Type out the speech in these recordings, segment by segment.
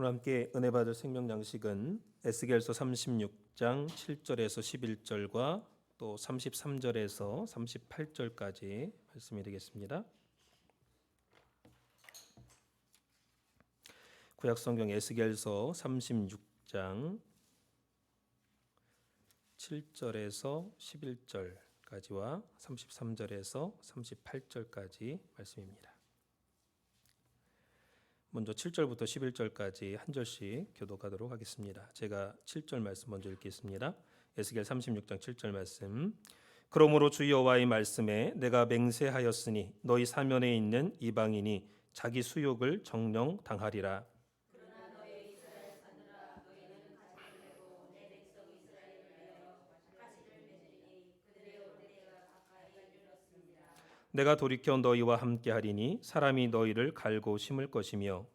오늘 함께 은혜 받을 생명 양식은 에스겔서 36장 7절에서 11절과 또 33절에서 38절까지 말씀이 되겠습니다. 구약 성경 에스겔서 36장 7절에서 11절까지와 33절에서 38절까지 말씀입니다. 먼저 7절부터 11절까지 한 절씩 교독하도록 하겠습니다. 제가 7절 말씀 먼저 읽겠습니다. 에스겔 36장 7절 말씀. 그러므로 주 여호와의 말씀에 내가 맹세하였으니 너희 사면에 있는 이방인이 자기 수욕을 정령 당하리라. 내가 돌이켜 너희와 함께하리니 사람이 너희를 갈고 심을 것이며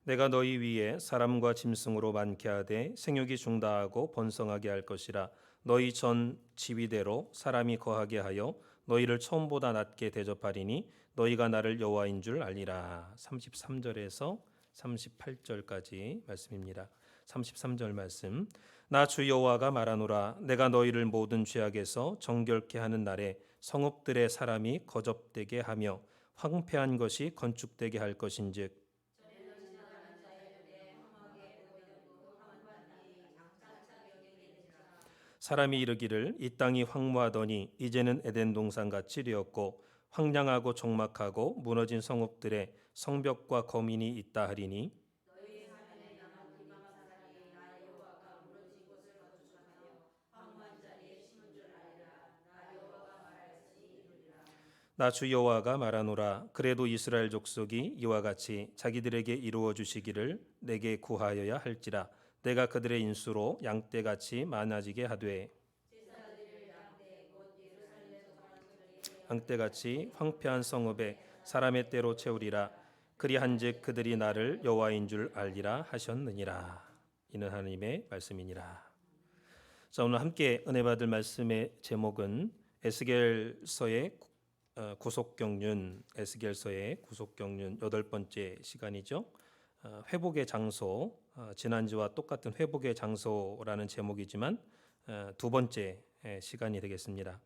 내가 너희 위에 사람과 짐승으로 많게 하되 생육이 중다하고 번성하게 할 것이라. 너희 전 지위대로 사람이 거하게 하여 너희를 처음보다 낮게 대접하리니 너희가 나를 여호와인 줄 알리라. 33절에서 38절까지 말씀입니다. 33절 말씀. 나 주 여호와가 말하노라. 내가 너희를 모든 죄악에서 정결케 하는 날에 성읍들의 사람이 거접되게 하며 황폐한 것이 건축되게 할 것인즉 사람이 이르기를 이 땅이 황무하더니 이제는 에덴 동산같이 되었고 황량하고 적막하고 무너진 성읍들의 성벽과 거민이 있다 하리니 나 주 여호와가 말하노라. 그래도 이스라엘 족속이 이와 같이 자기들에게 이루어 주시기를 내게 구하여야 할지라. 내가 그들의 인수로 양떼같이 많아지게 하되 양떼같이 황폐한 성읍에 사람의 떼로 채우리라. 그리한즉 그들이 나를 여호와인 줄 알리라 하셨느니라. 이는 하나님의 말씀이니라. 자, 오늘 함께 은혜 받을 말씀의 제목은 에스겔서의 구속경륜, 에스겔서의 구속경륜 8번째 시간이죠. 회복의 장소, 지난주와 똑같은 회복의 장소라는 제목이지만 두 번째 시간이 되겠습니다.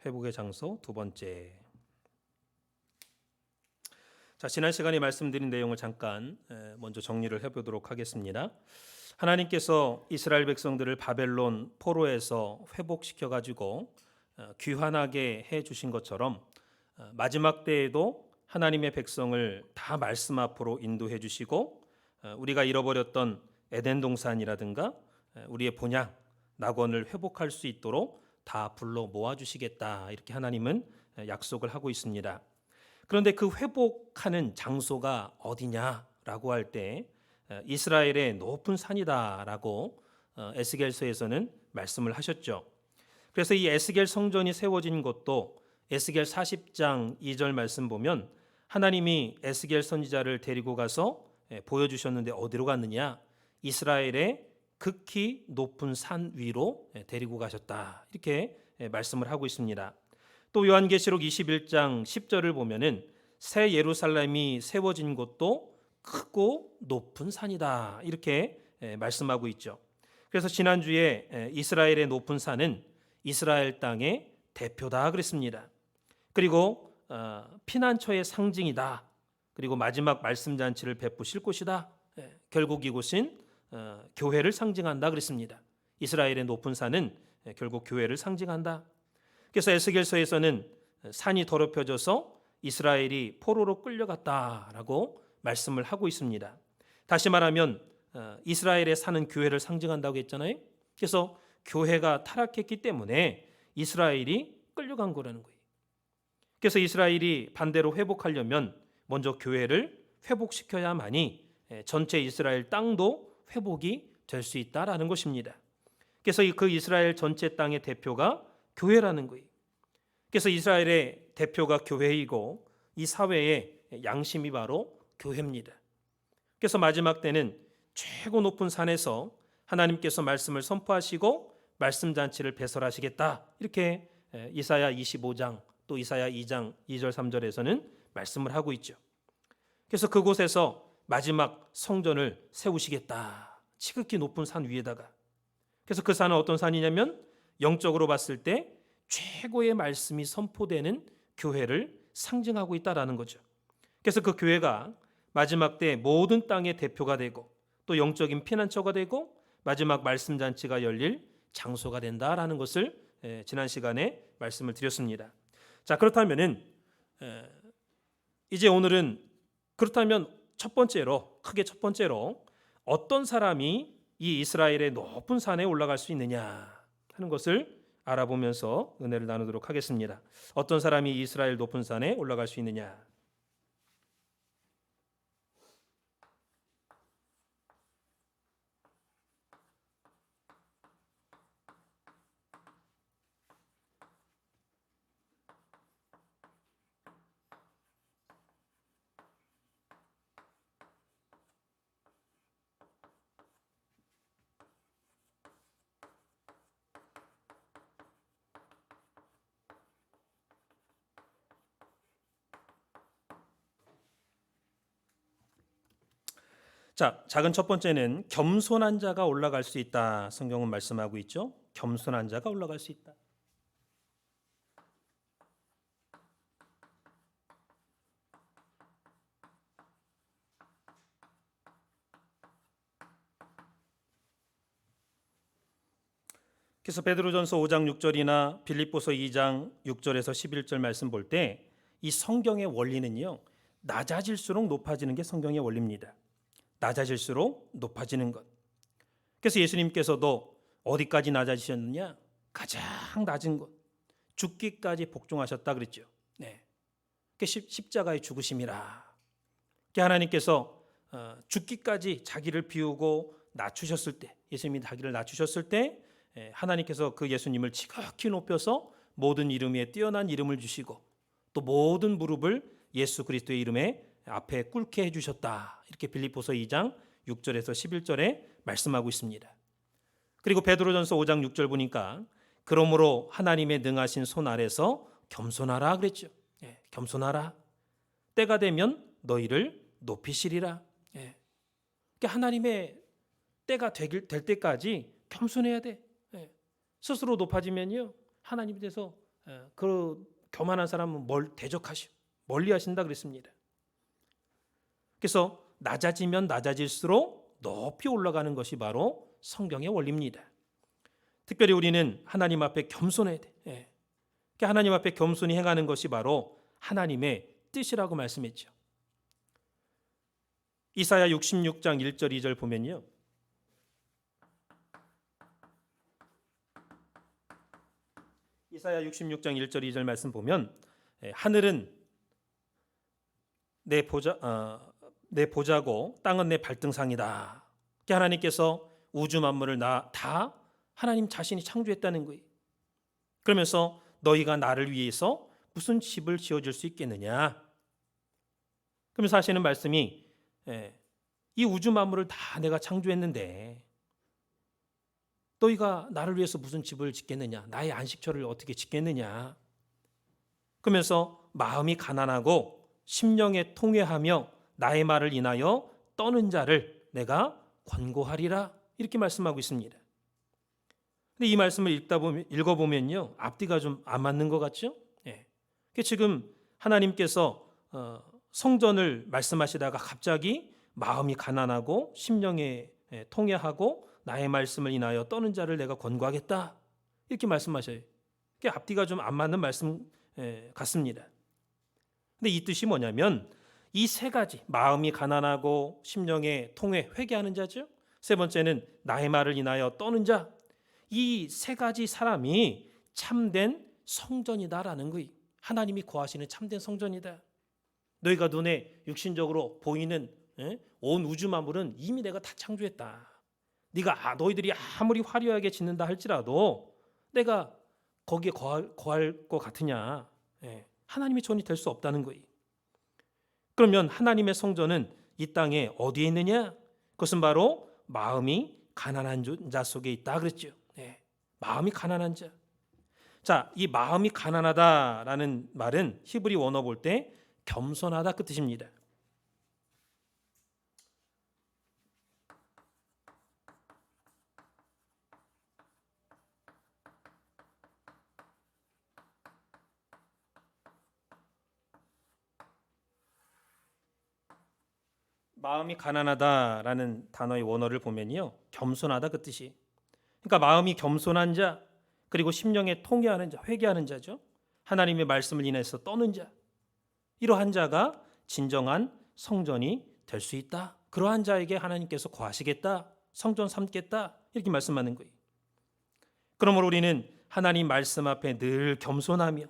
회복의 장소 두 번째. 자, 지난 시간에 말씀드린 내용을 잠깐 먼저 정리를 해보도록 하겠습니다. 하나님께서 이스라엘 백성들을 바벨론 포로에서 회복시켜 가지고 귀환하게 해 주신 것처럼 마지막 때에도 하나님의 백성을 다 말씀 앞으로 인도해 주시고 우리가 잃어버렸던 에덴 동산이라든가 우리의 본향 낙원을 회복할 수 있도록 다 불러 모아 주시겠다, 이렇게 하나님은 약속을 하고 있습니다. 그런데 그 회복하는 장소가 어디냐라고 할 때 이스라엘의 높은 산이다라고 에스겔서에서는 말씀을 하셨죠. 그래서 이 에스겔 성전이 세워진 것도 에스겔 40장 2절 말씀 보면 하나님이 에스겔 선지자를 데리고 가서 보여주셨는데 어디로 갔느냐? 이스라엘의 극히 높은 산 위로 데리고 가셨다, 이렇게 말씀을 하고 있습니다. 또 요한계시록 21장 10절을 보면은 새 예루살렘이 세워진 곳도 크고 높은 산이다, 이렇게 말씀하고 있죠. 그래서 지난주에 이스라엘의 높은 산은 이스라엘 땅의 대표다 그랬습니다. 그리고 피난처의 상징이다. 그리고 마지막 말씀 잔치를 베푸실 곳이다. 결국 이곳은 교회를 상징한다 그랬습니다. 이스라엘의 높은 산은 결국 교회를 상징한다. 그래서 에스겔서에서는 산이 더럽혀져서 이스라엘이 포로로 끌려갔다라고 말씀을 하고 있습니다. 다시 말하면 이스라엘의 산은 교회를 상징한다고 했잖아요. 그래서 교회가 타락했기 때문에 이스라엘이 끌려간 거라는 거예요. 그래서 이스라엘이 반대로 회복하려면 먼저 교회를 회복시켜야만이 전체 이스라엘 땅도 회복이 될 수 있다라는 것입니다. 그래서 그 이스라엘 전체 땅의 대표가 교회라는 거예요. 그래서 이스라엘의 대표가 교회이고 이 사회의 양심이 바로 교회입니다. 그래서 마지막 때는 최고 높은 산에서 하나님께서 말씀을 선포하시고 말씀 잔치를 배설하시겠다. 이렇게 이사야 25장 또 이사야 2장 2절 3절에서는 말씀을 하고 있죠. 그래서 그곳에서 마지막 성전을 세우시겠다. 지극히 높은 산 위에다가. 그래서 그 산은 어떤 산이냐면 영적으로 봤을 때 최고의 말씀이 선포되는 교회를 상징하고 있다라는 거죠. 그래서 그 교회가 마지막 때 모든 땅의 대표가 되고 또 영적인 피난처가 되고 마지막 말씀 잔치가 열릴 장소가 된다라는 것을 지난 시간에 말씀을 드렸습니다. 자, 그렇다면은 이제 오늘은 그렇다면 크게 첫 번째로 어떤 사람이 이 이스라엘의 높은 산에 올라갈 수 있느냐 하는 것을 알아보면서 은혜를 나누도록 하겠습니다. 어떤 사람이 이스라엘 높은 산에 올라갈 수 있느냐? 자, 작은 첫 번째는 겸손한 자가 올라갈 수 있다. 성경은 말씀하고 있죠. 겸손한 자가 올라갈 수 있다. 그래서 베드로전서 5장 6절이나 빌립보서 2장 6절에서 11절 말씀 볼 때 이 성경의 원리는요, 낮아질수록 높아지는 게 성경의 원리입니다. 낮아질수록 높아지는 것. 그래서 예수님께서도 어디까지 낮아지셨느냐? 가장 낮은 곳, 죽기까지 복종하셨다 그랬죠. 네, 십자가의 죽으심이라. 하나님께서 죽기까지 자기를 비우고 낮추셨을 때, 예수님이 자기를 낮추셨을 때 하나님께서 그 예수님을 지극히 높여서 모든 이름 위에 뛰어난 이름을 주시고 또 모든 무릎을 예수 그리스도의 이름에 앞에 꿇게 해주셨다. 이렇게 빌립보서 2장 6절에서 11절에 말씀하고 있습니다. 그리고 베드로전서 5장 6절 보니까 그러므로 하나님의 능하신 손 아래서 겸손하라 그랬죠. 겸손하라. 때가 되면 너희를 높이시리라. 그러니까 하나님의 때가 될 때까지 겸손해야 돼. 스스로 높아지면요, 하나님에 대해서 그 교만한 사람은 대적하시고 멀리 하신다 그랬습니다. 그래서 낮아지면 낮아질수록 높이 올라가는 것이 바로 성경의 원리입니다. 특별히 우리는 하나님 앞에 겸손해야 돼. 하나님 앞에 겸손히 행하는 것이 바로 하나님의 뜻이라고 말씀했죠. 이사야 66장 1절 2절 보면요, 이사야 66장 1절 2절 말씀 보면 하늘은 내 보자고 땅은 내 발등상이다. 하나님께서 우주 만물을 다 하나님 자신이 창조했다는 거예요. 그러면서 너희가 나를 위해서 무슨 집을 지어줄 수 있겠느냐. 그러면서 하시는 말씀이 이 우주 만물을 다 내가 창조했는데 너희가 나를 위해서 무슨 집을 짓겠느냐. 나의 안식처를 어떻게 짓겠느냐. 그러면서 마음이 가난하고 심령에 통회하며 나의 말을 인하여 떠는 자를 내가 권고하리라. 이렇게 말씀하고 있습니다. 근데 이 말씀을 읽어보면요, 앞뒤가 좀 안 맞는 것 같죠? 지금 하나님께서 성전을 말씀하시다가 갑자기 마음이 가난하고 심령에 통회하고 나의 말씀을 인하여 떠는 자를 내가 권고하겠다. 이렇게 말씀하셔요. 앞뒤가 좀 안 맞는 말씀 같습니다. 근데 이 뜻이 뭐냐면 이 세 가지, 마음이 가난하고 심령에 통회, 회개하는 자죠. 세 번째는 나의 말을 인하여 떠는 자. 이 세 가지 사람이 참된 성전이다라는 거예요. 하나님이 거하시는 참된 성전이다. 너희가 눈에 육신적으로 보이는 온 우주 만물은 이미 내가 다 창조했다. 너희들이 아무리 화려하게 짓는다 할지라도 내가 거기에 거할 것 같으냐. 하나님의 전이 될 수 없다는 거예요. 그러면 하나님의 성전은 이 땅에 어디에 있느냐? 그것은 바로 마음이 가난한 자 속에 있다 그랬죠. 네. 마음이 가난한 자. 자, 이 마음이 가난하다라는 말은 히브리 원어 볼 때 겸손하다 그 뜻입니다. 마음이 가난하다라는 단어의 원어를 보면요, 겸손하다 그 뜻이. 그러니까 마음이 겸손한 자, 그리고 심령에 통회하는 자, 회개하는 자죠. 하나님의 말씀을 인해서 떠는 자, 이러한 자가 진정한 성전이 될 수 있다. 그러한 자에게 하나님께서 거하시겠다, 성전 삼겠다, 이렇게 말씀하는 거예요. 그러므로 우리는 하나님 말씀 앞에 늘 겸손하며,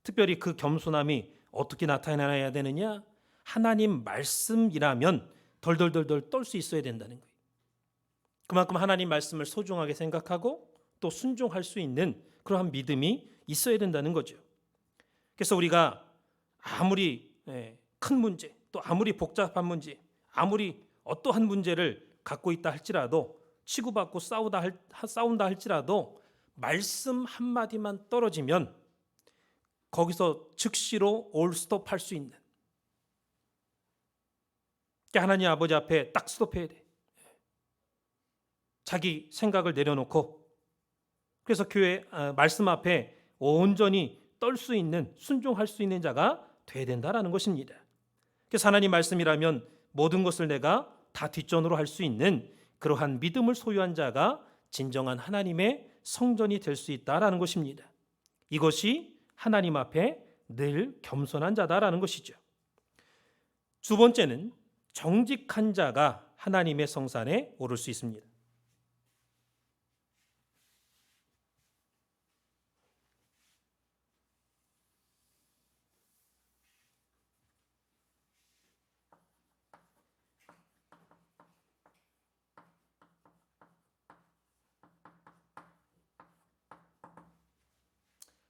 특별히 그 겸손함이 어떻게 나타나야 되느냐? 하나님 말씀이라면 덜덜덜덜 떨 수 있어야 된다는 거예요. 그만큼 하나님 말씀을 소중하게 생각하고 또 순종할 수 있는 그러한 믿음이 있어야 된다는 거죠. 그래서 우리가 아무리 큰 문제, 또 아무리 복잡한 문제, 아무리 어떠한 문제를 갖고 있다 할지라도, 치고받고 싸운다 할지라도 말씀 한마디만 떨어지면 거기서 즉시로 올스톱할 수 있는, 하나님 아버지 앞에 딱 스톱해야 돼. 자기 생각을 내려놓고, 그래서 교회 말씀 앞에 온전히 떨 수 있는, 순종할 수 있는 자가 돼야 된다라는 것입니다. 그래서 하나님 말씀이라면 모든 것을 내가 다 뒷전으로 할 수 있는 그러한 믿음을 소유한 자가 진정한 하나님의 성전이 될 수 있다라는 것입니다. 이것이 하나님 앞에 늘 겸손한 자다라는 것이죠. 두 번째는 정직한 자가 하나님의 성산에 오를 수 있습니다.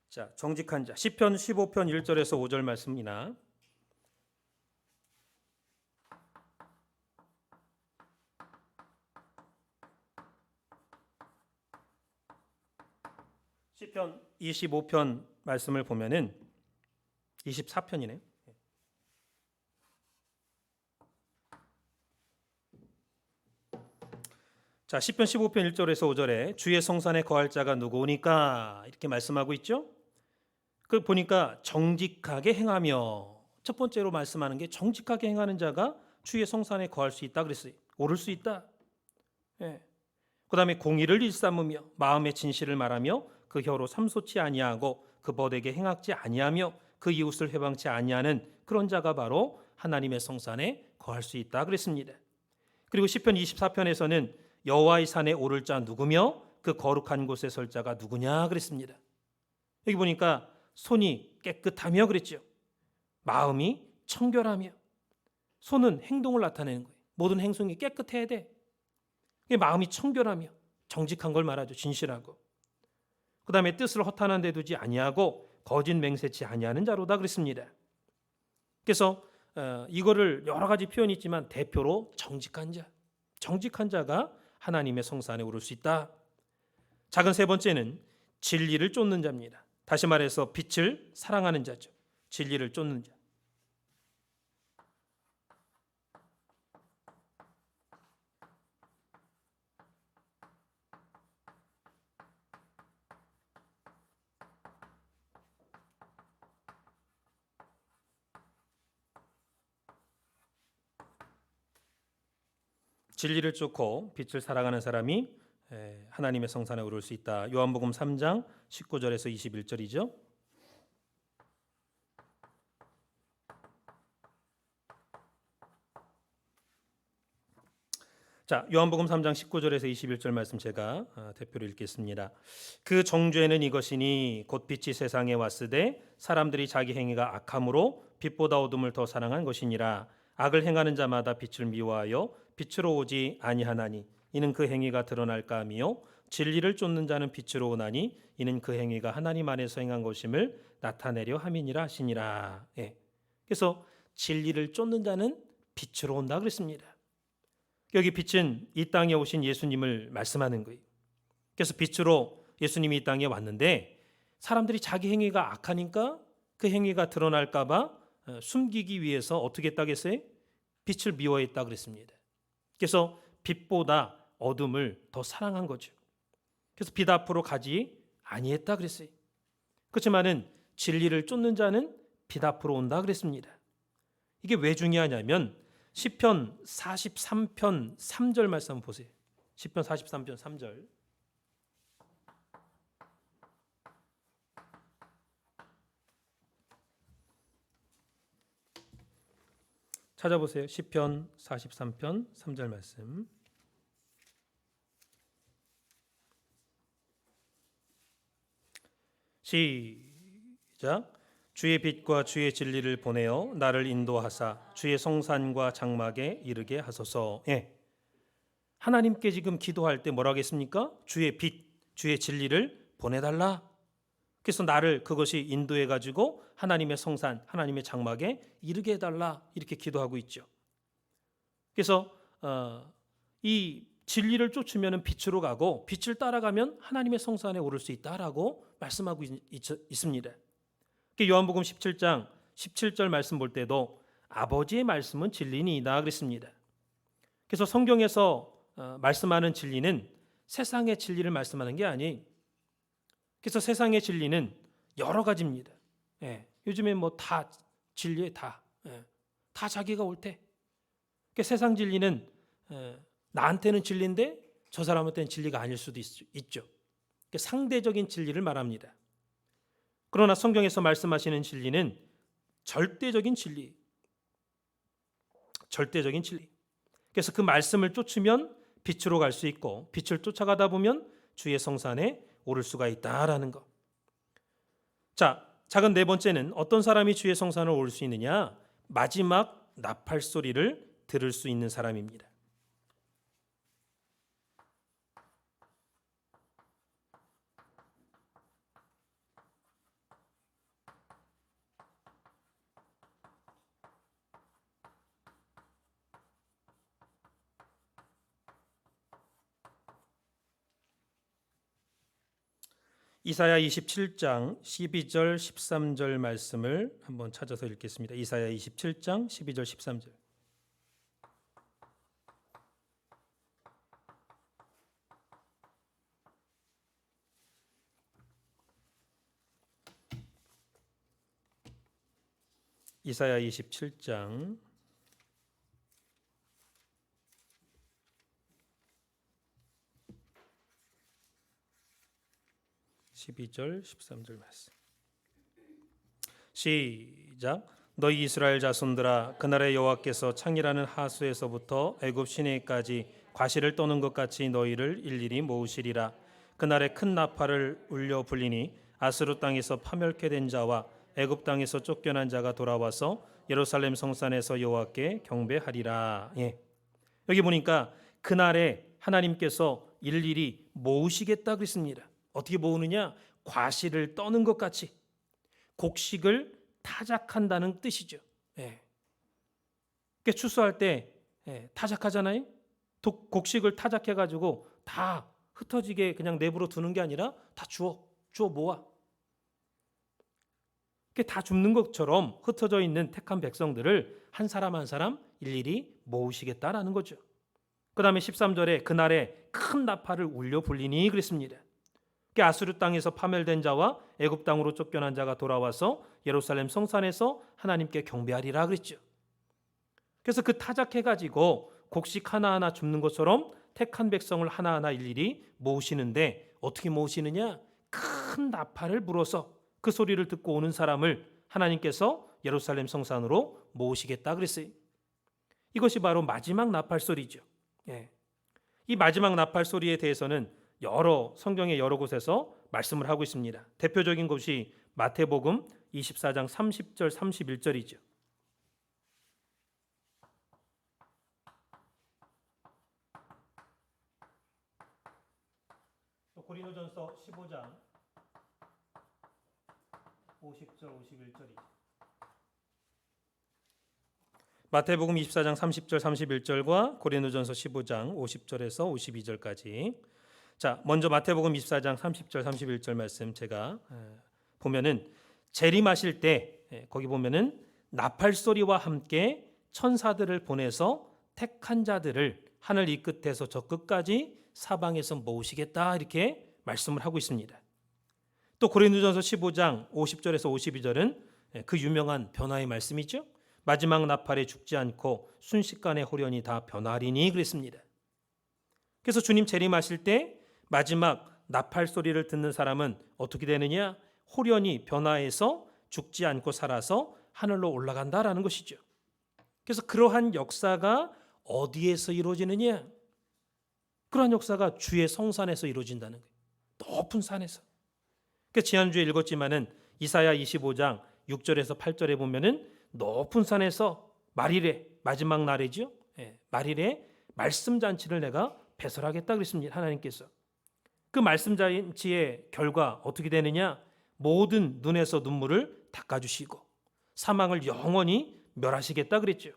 자, 정직한 자. 시편 15편 1절에서 5절 말씀이나 시편 25편 말씀을 보면은 24편이네요. 자, 시편 15편 1절에서 5절에 주의 성산에 거할 자가 누구니까 이렇게 말씀하고 있죠. 그 보니까 정직하게 행하며, 첫 번째로 말씀하는 게 정직하게 행하는 자가 주의 성산에 거할 수 있다 그랬어요. 오를 수 있다. 예. 그다음에 공의를 일삼으며 마음의 진실을 말하며 그 혀로 삼소치 아니하고 그 벗에게 행악지 아니하며 그 이웃을 회방치 아니하는 그런 자가 바로 하나님의 성산에 거할 수 있다 그랬습니다. 그리고 시편 24편에서는 여호와의 산에 오를 자 누구며 그 거룩한 곳에 설 자가 누구냐 그랬습니다. 여기 보니까 손이 깨끗하며 그랬죠. 마음이 청결하며. 손은 행동을 나타내는 거예요. 모든 행동이 깨끗해야 돼. 마음이 청결하며 정직한 걸 말하죠. 진실하고. 그 다음에 뜻을 허탄한 데 두지 아니하고 거짓 맹세치 아니하는 자로다 그랬습니다. 그래서 이거를 여러 가지 표현이 있지만 대표로 정직한 자, 정직한 자가 하나님의 성산에 오를 수 있다. 작은 세 번째는 진리를 쫓는 자입니다. 다시 말해서 빛을 사랑하는 자죠. 진리를 쫓는 자. 진리를 쫓고 빛을 사랑하는 사람이 하나님의 성산에 오를 수 있다. 요한복음 3장 19절에서 21절이죠. 자, 요한복음 3장 19절에서 21절 말씀 제가 대표로 읽겠습니다. 그 정죄는 이것이니 곧 빛이 세상에 왔으되 사람들이 자기 행위가 악함으로 빛보다 어둠을 더 사랑한 것이니라. 악을 행하는 자마다 빛을 미워하여 빛으로 오지 아니하나니 이는 그 행위가 드러날까 하며 진리를 쫓는 자는 빛으로 오나니 이는 그 행위가 하나님 안에서 행한 것임을 나타내려 함이니라 하시니라. 예. 그래서 진리를 쫓는 자는 빛으로 온다 그랬습니다. 여기 빛은 이 땅에 오신 예수님을 말씀하는 거예요. 그래서 빛으로 예수님이 이 땅에 왔는데 사람들이 자기 행위가 악하니까 그 행위가 드러날까 봐 숨기기 위해서 어떻게 했다고 했어요? 빛을 미워했다 그랬습니다. 그래서 빛보다 어둠을 더 사랑한 거죠. 그래서 빛 앞으로 가지 아니했다 그랬어요. 그렇지만은 진리를 쫓는 자는 빛 앞으로 온다 그랬습니다. 이게 왜 중요하냐면 시편 43편 3절 말씀 한번 보세요. 시편 43편 3절. 찾아보세요. 시편 43편 3절 말씀. 시작. 주의 빛과 주의 진리를 보내어 나를 인도하사 주의 성산과 장막에 이르게 하소서. 예. 하나님께 지금 기도할 때 뭐라고 했습니까? 주의 빛, 주의 진리를 보내달라. 그래서 나를 그것이 인도해 가지고 하나님의 성산, 하나님의 장막에 이르게 해달라 이렇게 기도하고 있죠. 그래서 이 진리를 쫓으면 빛으로 가고 빛을 따라가면 하나님의 성산에 오를 수 있다라고 말씀하고 있습니다. 요한복음 17장 17절 말씀 볼 때도 아버지의 말씀은 진리니이다 그랬습니다. 그래서 성경에서 말씀하는 진리는 세상의 진리를 말씀하는 게 아니에요. 그래서 세상의 진리는 여러 가지입니다. 예, 요즘에 뭐 다 진리에 다 자기가 옳대. 그러니까 세상 진리는 나한테는 진리인데 저 사람한테는 진리가 아닐 수도 있죠. 그러니까 상대적인 진리를 말합니다. 그러나 성경에서 말씀하시는 진리는 절대적인 진리. 절대적인 진리. 그래서 그 말씀을 쫓으면 빛으로 갈 수 있고 빛을 쫓아가다 보면 주의 성산에 오를 수가 있다라는 것. 자, 작은 네 번째는 어떤 사람이 주의 성산을 오를 수 있느냐? 마지막 나팔 소리를 들을 수 있는 사람입니다. 이사야 27장 12절 13절 말씀을 한번 찾아서 읽겠습니다. 이사야 27장 12절 13절. 이사야 27장 12절 13절 말씀. 시작. 너희 이스라엘 자손들아, 그날의 여호와께서 창이라는 하수에서부터 애굽 시내까지 과실을 떠는 것 같이 너희를 일일이 모으시리라. 그날에 큰 나팔을 울려 불리니 아스루 땅에서 파멸케 된 자와 애굽 땅에서 쫓겨난 자가 돌아와서 예루살렘 성산에서 여호와께 경배하리라. 예. 여기 보니까 그날에 하나님께서 일일이 모으시겠다 그랬습니다. 어떻게 모으느냐? 과실을 떠는 것 같이 곡식을 타작한다는 뜻이죠. 예. 그러니까 추수할 때 타작하잖아요. 곡식을 타작해가지고 다 흩어지게 그냥 내버려 두는 게 아니라 다 주워 모아. 다 줍는 것처럼 흩어져 있는 택한 백성들을 한 사람 한 사람 일일이 모으시겠다라는 거죠. 그 다음에 13절에 그날에 큰 나팔을 울려 불리니 그랬습니다. 아수르 땅에서 파멸된 자와 애굽 땅으로 쫓겨난 자가 돌아와서 예루살렘 성산에서 하나님께 경배하리라 그랬죠. 그래서 그 타작해가지고 곡식 하나하나 줍는 것처럼 택한 백성을 하나하나 일일이 모으시는데 어떻게 모으시느냐? 큰 나팔을 불어서 그 소리를 듣고 오는 사람을 하나님께서 예루살렘 성산으로 모으시겠다 그랬어요. 이것이 바로 마지막 나팔 소리죠. 예. 이 마지막 나팔 소리에 대해서는 성경의 여러 곳에서 말씀을 하고 있습니다. 대표적인 것이 마태복음 24장 30절 31절이죠. 고린도전서 15장 50절 51절이죠. 마태복음 24장 30절 31절과 고린도전서 15장 50절에서 52절까지. 자, 먼저 마태복음 24장 30절 31절 말씀 제가 보면은 재림하실 때 거기 보면은 나팔 소리와 함께 천사들을 보내서 택한 자들을 하늘 이 끝에서 저 끝까지 사방에서 모으시겠다 이렇게 말씀을 하고 있습니다. 또 고린도전서 15장 50절에서 52절은 그 유명한 변화의 말씀이죠. 마지막 나팔에 죽지 않고 순식간에 호련이 다 변하리니 그랬습니다. 그래서 주님 재림하실 때 마지막 나팔 소리를 듣는 사람은 어떻게 되느냐? 호련이 변화해서 죽지 않고 살아서 하늘로 올라간다라는 것이죠. 그래서 그러한 역사가 어디에서 이루어지느냐? 그러한 역사가 주의 성산에서 이루어진다는 거예요. 높은 산에서. 그러니까 지난주에 읽었지만은 이사야 25장 6절에서 8절에 보면은 높은 산에서 말일에 마지막 날이죠. 말일에 말씀 잔치를 내가 배설하겠다 그랬습니다. 하나님께서. 그 말씀 잔치의 결과 어떻게 되느냐? 모든 눈에서 눈물을 닦아주시고 사망을 영원히 멸하시겠다 그랬죠.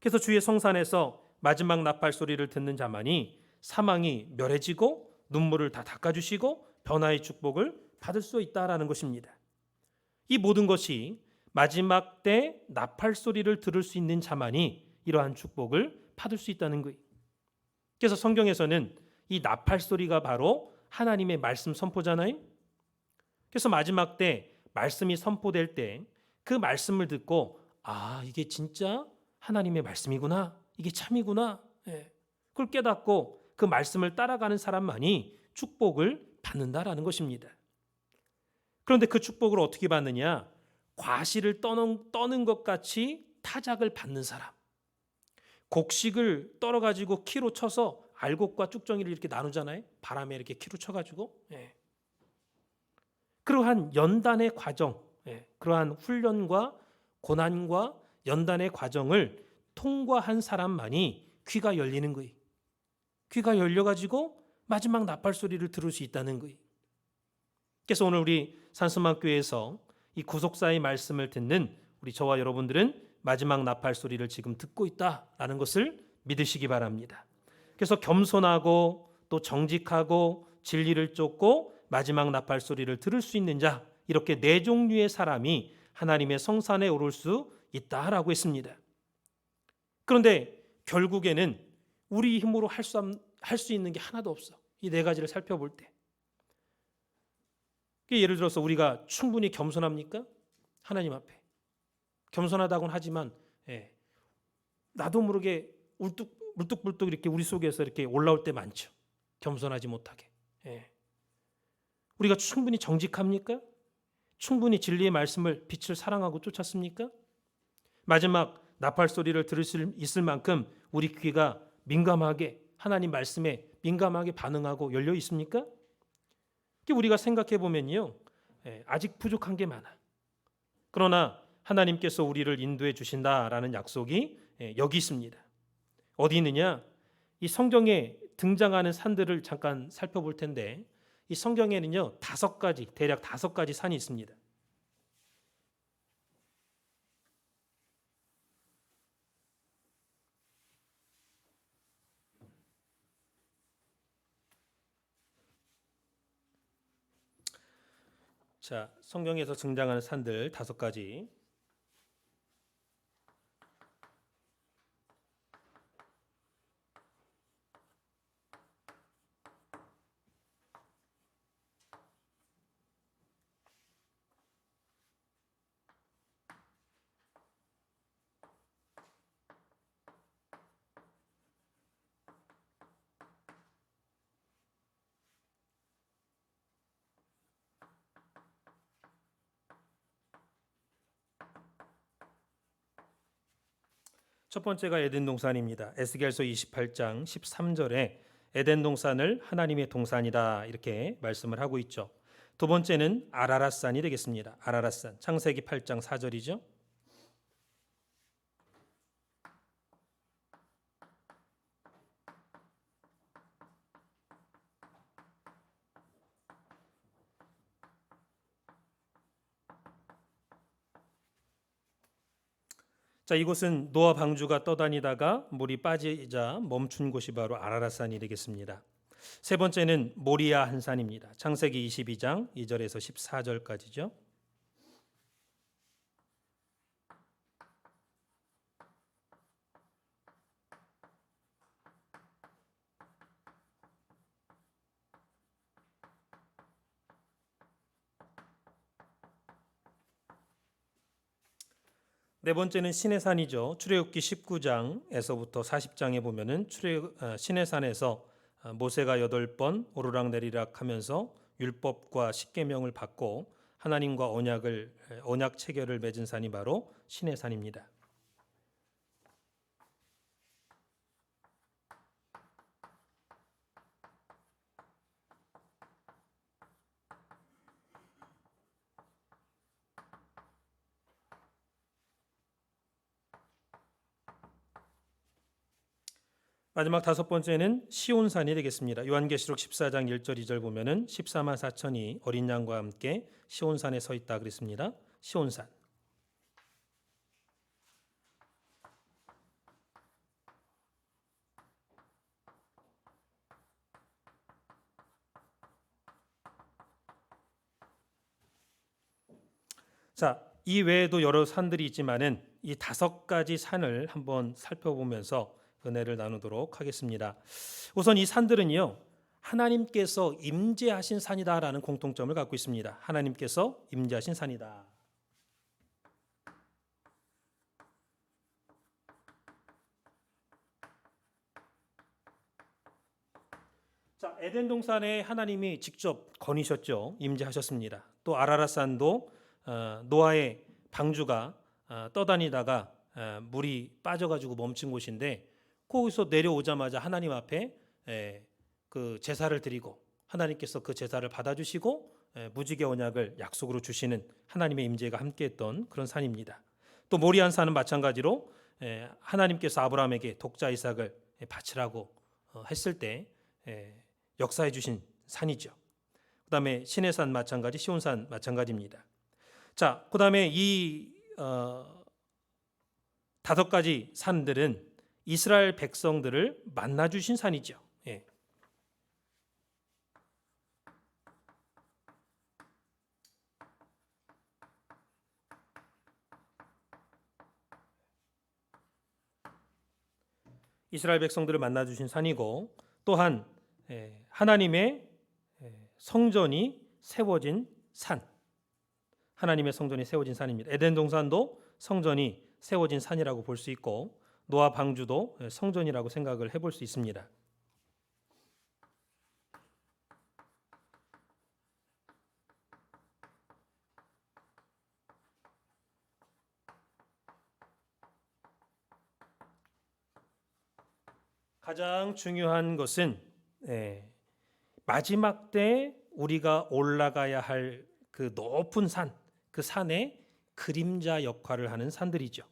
그래서 주의 성산에서 마지막 나팔 소리를 듣는 자만이 사망이 멸해지고 눈물을 다 닦아주시고 변화의 축복을 받을 수 있다라는 것입니다. 이 모든 것이 마지막 때 나팔 소리를 들을 수 있는 자만이 이러한 축복을 받을 수 있다는 거예요. 그래서 성경에서는 이 나팔 소리가 바로 하나님의 말씀 선포잖아요. 그래서 마지막 때 말씀이 선포될 때 그 말씀을 듣고 이게 진짜 하나님의 말씀이구나. 이게 참이구나. 그걸 깨닫고 그 말씀을 따라가는 사람만이 축복을 받는다라는 것입니다. 그런데 그 축복을 어떻게 받느냐? 과실을 떠는 것 같이 타작을 받는 사람. 곡식을 떨어가지고 키로 쳐서 알곡과 쭉정이를 이렇게 나누잖아요. 바람에 이렇게 키로 쳐가지고. 그러한 연단의 과정, 그러한 훈련과 고난과 연단의 과정을 통과한 사람만이 귀가 열리는 거예요. 귀가 열려가지고 마지막 나팔 소리를 들을 수 있다는 거예요. 그래서 오늘 우리 산수막교회에서 이 구속사의 말씀을 듣는 우리 저와 여러분들은 마지막 나팔 소리를 지금 듣고 있다라는 것을 믿으시기 바랍니다. 그래서 겸손하고 또 정직하고 진리를 쫓고 마지막 나팔 소리를 들을 수 있는 자, 이렇게 네 종류의 사람이 하나님의 성산에 오를 수 있다라고 했습니다. 그런데 결국에는 우리 힘으로 할 수 있는 게 하나도 없어. 이 네 가지를 살펴볼 때. 예를 들어서 우리가 충분히 겸손합니까? 하나님 앞에. 겸손하다고는 하지만 나도 모르게 울뚝불뚝 이렇게 우리 속에서 이렇게 올라올 때 많죠. 겸손하지 못하게. 우리가 충분히 정직합니까? 충분히 진리의 말씀을 빛을 사랑하고 쫓았습니까? 마지막 나팔 소리를 들을 수 있을 만큼 우리 귀가 민감하게 하나님 말씀에 민감하게 반응하고 열려 있습니까? 우리가 생각해 보면요, 아직 부족한 게 많아. 그러나 하나님께서 우리를 인도해 주신다라는 약속이 여기 있습니다. 어디 있느냐? 이 성경에 등장하는 산들을 잠깐 살펴볼 텐데, 이 성경에는요 대략 다섯 가지 산이 있습니다. 자, 성경에서 등장하는 산들 다섯 가지. 첫 번째가 에덴 동산입니다. 에스겔서 28장 13절에 에덴 동산을 하나님의 동산이다 이렇게 말씀을 하고 있죠. 두 번째는 아라랏산이 되겠습니다. 아라랏산. 창세기 8장 4절이죠. 자, 이곳은 노아 방주가 떠다니다가 물이 빠지자 멈춘 곳이 바로 아라랏산이 되겠습니다. 세 번째는 모리아 한산입니다. 창세기 22장 2절에서 14절까지죠. 네 번째는 시내산이죠. 출애굽기 19장에서부터 40장에 보면은 시내산에서 모세가 8번 오르락내리락 하면서 율법과 십계명을 받고 하나님과 언약 체결을 맺은 산이 바로 시내산입니다. 마지막 다섯 번째는 시온산이 되겠습니다. 요한계시록 14장 1절 2절 보면은 14만 4천이 어린 양과 함께 시온산에 서 있다 그랬습니다. 시온산. 자, 이 외에도 여러 산들이 있지만은 이 다섯 가지 산을 한번 살펴보면서 은혜를 나누도록 하겠습니다. 우선 이 산들은요, 하나님께서 임재하신 산이다라는 공통점을 갖고 있습니다. 하나님께서 임재하신 산이다. 자, 에덴 동산에 하나님이 직접 거니셨죠. 임재하셨습니다. 또 아라랏산도 노아의 방주가 떠다니다가 물이 빠져가지고 멈춘 곳인데 거기서 내려오자마자 하나님 앞에 그 제사를 드리고 하나님께서 그 제사를 받아주시고 무지개 언약을 약속으로 주시는 하나님의 임재가 함께했던 그런 산입니다. 또 모리안 산은 마찬가지로 하나님께서 아브라함에게 독자 이삭을 바치라고 했을 때 역사해 주신 산이죠. 그다음에 시내산 마찬가지, 시온산 마찬가지입니다. 자, 그다음에 이 다섯 가지 산들은 이스라엘 백성들을 만나 주신 산이죠. 예. 이스라엘 백성들을 만나 주신 산이고 또한 하나님의 성전이 세워진 산. 하나님의 성전이 세워진 산입니다. 에덴 동산도 성전이 세워진 산이라고 볼 수 있고 노아 방주도 성전이라고 생각을 해볼 수 있습니다. 가장 중요한 것은 마지막 때 우리가 올라가야 할 그 높은 산, 그 산의 그림자 역할을 하는 산들이죠.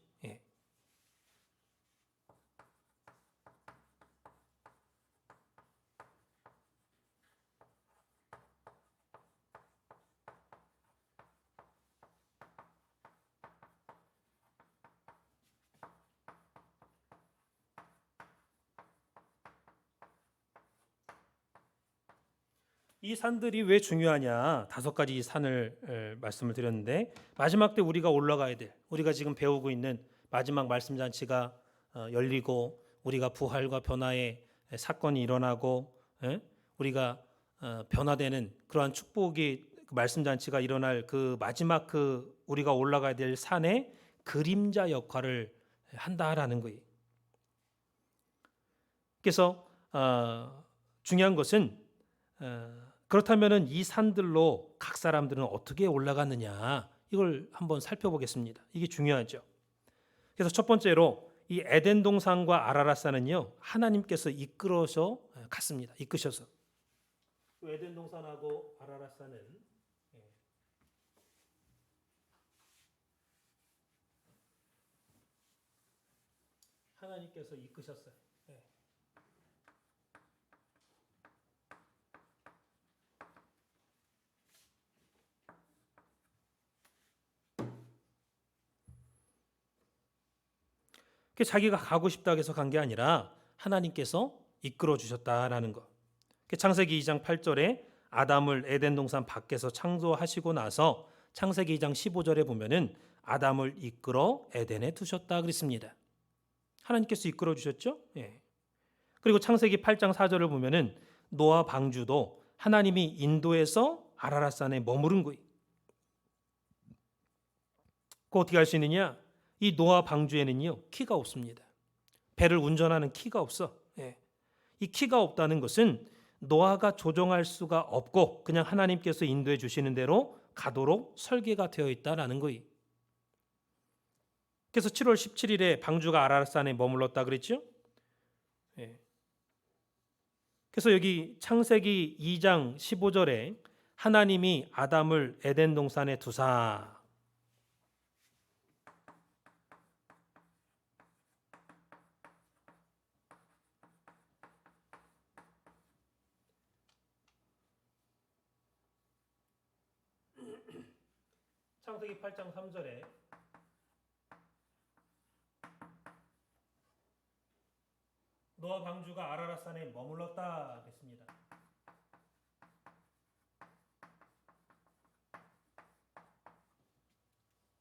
이 산들이 왜 중요하냐? 다섯 가지 산을 말씀을 드렸는데 마지막 때 우리가 올라가야 될, 우리가 지금 배우고 있는 마지막 말씀 잔치가 열리고 우리가 부활과 변화의 사건이 일어나고 우리가 변화되는 그러한 축복이 말씀 잔치가 일어날 그 마지막 그 우리가 올라가야 될 산의 그림자 역할을 한다라는 거예요. 그래서 중요한 것은 그렇다면은 이 산들로 각 사람들은 어떻게 올라갔느냐 이걸 한번 살펴보겠습니다. 이게 중요하죠. 그래서 첫 번째로 이 에덴 동산과 아라랏산은요 하나님께서 이끌어서 갔습니다. 이끄셔서 에덴 동산하고 아라랏산은 하나님께서 이끄셨어요. 자기가 가고 싶다고 해서 간 게 아니라 하나님께서 이끌어 주셨다라는 것. 창세기 2장 8절에 아담을 에덴 동산 밖에서 창조하시고 나서 창세기 2장 15절에 보면은 아담을 이끌어 에덴에 두셨다 그랬습니다. 하나님께서 이끌어 주셨죠? 예. 그리고 창세기 8장 4절을 보면은 노아 방주도 하나님이 인도해서 아라랏산에 머무른 거예요. 그 어떻게 할 수 있느냐? 이 노아 방주에는요 키가 없습니다. 배를 운전하는 키가 없어. 예. 이 키가 없다는 것은 노아가 조종할 수가 없고 그냥 하나님께서 인도해 주시는 대로 가도록 설계가 되어 있다라는 거예요. 그래서 7월 17일에 방주가 아라랏산에 머물렀다 그랬죠? 예. 그래서 여기 창세기 2장 15절에 하나님이 아담을 에덴 동산에 두사 창세기 8장 3절에 노아 방주가 아라랏산에 머물렀다 했습니다.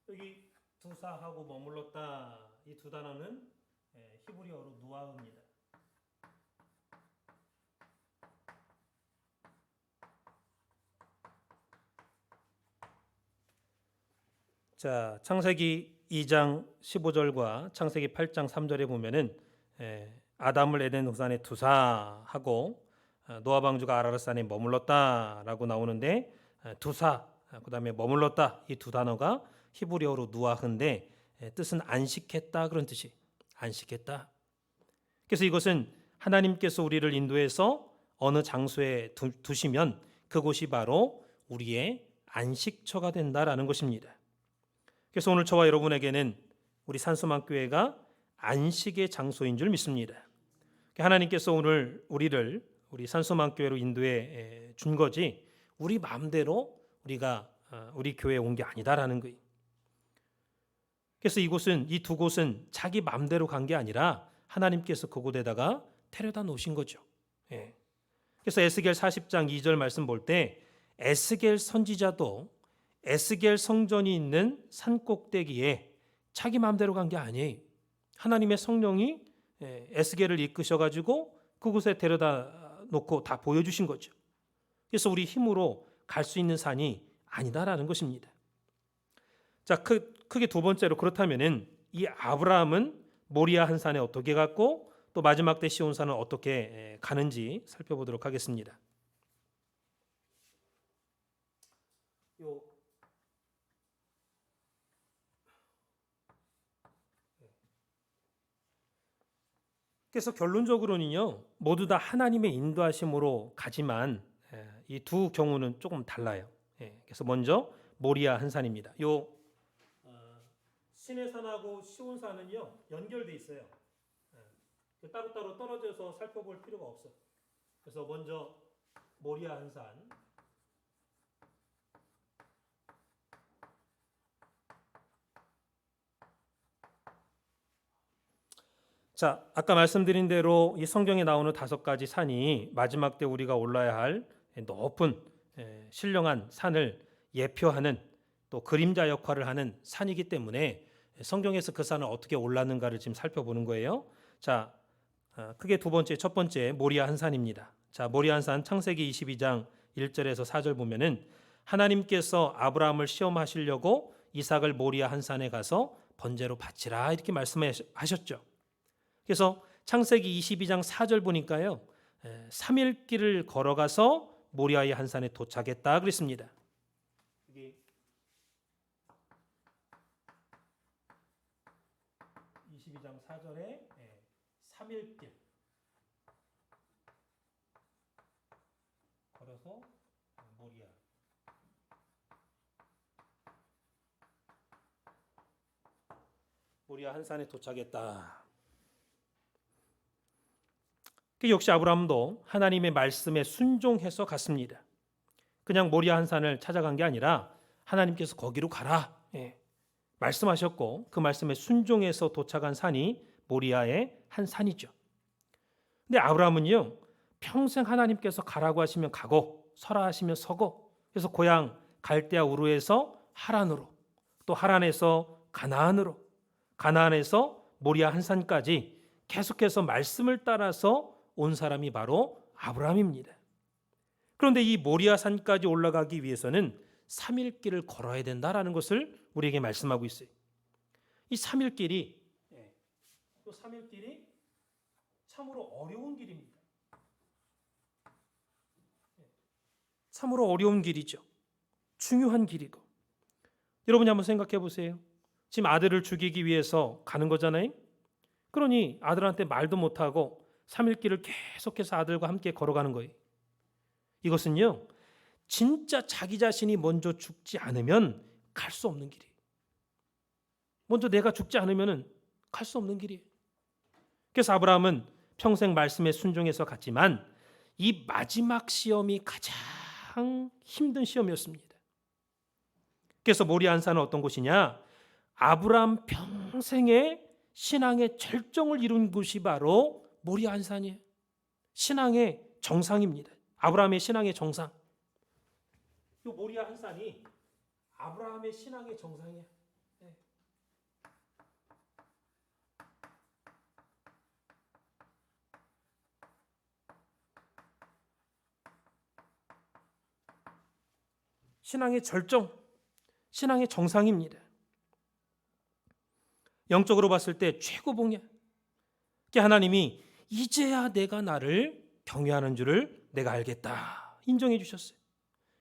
여기 두사하고 머물렀다 이 두 단어는 히브리어로 누아흐입니다. 자, 창세기 2장 15절과 창세기 8장 3절에 보면은 아담을 에덴 동산에 두사하고 노아 방주가 아라랏산에 머물렀다라고 나오는데 두사 그다음에 머물렀다 이 두 단어가 히브리어로 누아흐인데 뜻은 안식했다 그런 뜻이 안식했다. 그래서 이것은 하나님께서 우리를 인도해서 어느 장소에 두시면 그곳이 바로 우리의 안식처가 된다라는 것입니다. 그래서 오늘 저와 여러분에게는 우리 산소망교회가 안식의 장소인 줄 믿습니다. 하나님께서 오늘 우리를 우리 산소망교회로 인도해 준 거지 우리 마음대로 우리가 우리 교회에 온 게 아니다라는 거예요. 그래서 이곳은 이 두 곳은 자기 마음대로 간 게 아니라 하나님께서 그곳에다가 데려다 놓으신 거죠. 예. 그래서 에스겔 40장 2절 말씀 볼 때 에스겔 선지자도 에스겔 성전이 있는 산 꼭대기에 자기 마음대로 간 게 아니에요. 하나님의 성령이 에스겔을 이끄셔가지고 그곳에 데려다 놓고 다 보여주신 거죠. 그래서 우리 힘으로 갈 수 있는 산이 아니다라는 것입니다. 자, 크게 두 번째로 그렇다면은 이 아브라함은 모리아 한 산에 어떻게 갔고 또 마지막 때 시온 산은 어떻게 가는지 살펴보도록 하겠습니다. 그래서 결론적으로는요 모두 다 하나님의 인도하심으로 가지만 이 두 경우는 조금 달라요. 그래서 먼저 모리아 한 산입니다. 요 시내산하고 시온산은요 연결돼 있어요. 따로따로 떨어져서 살펴볼 필요가 없어. 그래서 먼저 모리아 한 산. 자, 아까 말씀드린 대로 이 성경에 나오는 5가지 산이 마지막 때 우리가 올라야 할 높은 신령한 산을 예표하는 또 그림자 역할을 하는 산이기 때문에 성경에서 그 산을 어떻게 올랐는가를 지금 살펴보는 거예요. 자, 크게 두 번째, 첫 번째 모리아 한 산입니다. 자, 모리아 한 산 창세기 22장 1절에서 4절 보면은 하나님께서 아브라함을 시험하시려고 이삭을 모리아 한 산에 가서 번제로 바치라 이렇게 말씀하셨죠. 그래서 창세기 22장 4절 보니까요 3일 길을 걸어가서 모리아의 한 산에 도착했다 그랬습니다. 여기 22장 4절에 3일 길 걸어서 모리아 한 산에 도착했다. 역시 아브라함도 하나님의 말씀에 순종해서 갔습니다. 그냥 모리아 한 산을 찾아간 게 아니라 하나님께서 거기로 가라 말씀하셨고 그 말씀에 순종해서 도착한 산이 모리아의 한 산이죠. 근데 아브라함은요, 평생 하나님께서 가라고 하시면 가고 서라 하시면 서고, 그래서 고향 갈대아 우르에서 하란으로, 또 하란에서 가나안으로, 가나안에서 모리아 한 산까지 계속해서 말씀을 따라서 온 사람이 바로 아브라함입니다. 그런데 이 모리아 산까지 올라가기 위해서는 3일 길을 걸어야 된다라는 것을 우리에게 말씀하고 있어요. 이 3일 길이, 또 3일 길이 참으로 어려운 길입니다. 참으로 어려운 길이죠. 중요한 길이고. 여러분이 한번 생각해 보세요. 지금 아들을 죽이기 위해서 가는 거잖아요. 그러니 아들한테 말도 못하고 3일 길을 계속해서 아들과 함께 걸어가는 거예요. 이것은요, 진짜 자기 자신이 먼저 죽지 않으면 갈 수 없는 길이에요. 먼저 내가 죽지 않으면 갈 수 없는 길이에요. 그래서 아브라함은 평생 말씀에 순종해서 갔지만 이 마지막 시험이 가장 힘든 시험이었습니다. 그래서 모리아 한 산은 어떤 곳이냐? 아브라함 평생의 신앙의 절정을 이룬 곳이 바로 모리아 한 산이에요. 신앙의 정상입니다. 아브라함의 신앙의 정상. 이 모리아 한 산이 아브라함의 신앙의 정상이야. 네. 신앙의 절정, 신앙의 정상입니다. 영적으로 봤을 때 최고봉이야. 하나님이 이제야 내가 나를 경외하는 줄을 내가 알겠다 인정해 주셨어요.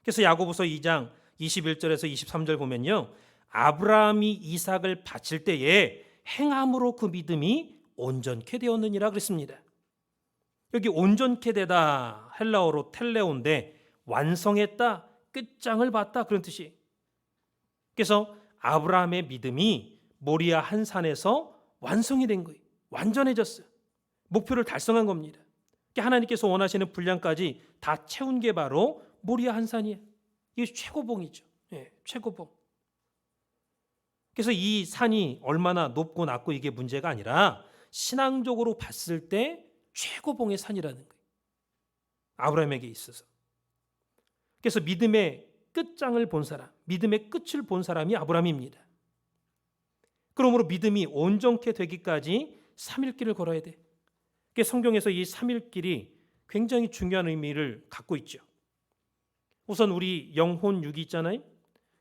그래서 야고보서 2장 21절에서 23절 보면요, 아브라함이 이삭을 바칠 때에 행함으로 그 믿음이 온전케 되었느니라 그랬습니다. 여기 온전케 되다 헬라어로 텔레오인데 완성했다, 끝장을 봤다 그런 뜻이. 그래서 아브라함의 믿음이 모리아 한 산에서 완성이 된 거예요. 완전해졌어요. 목표를 달성한 겁니다. 하나님께서 원하시는 분량까지 다 채운 게 바로 모리아 한 산이에요. 이게 최고봉이죠. 최고봉. 그래서 이 산이 얼마나 높고 낮고 이게 문제가 아니라 신앙적으로 봤을 때 최고봉의 산이라는 거예요. 아브라함에게 있어서. 그래서 믿음의 끝장을 본 사람, 믿음의 끝을 본 사람이 아브라함입니다. 그러므로 믿음이 온전케 되기까지 3일 길을 걸어야 돼. 성경에서 이 3일 길이 굉장히 중요한 의미를 갖고 있죠. 우선 우리 영혼 육이 있잖아요.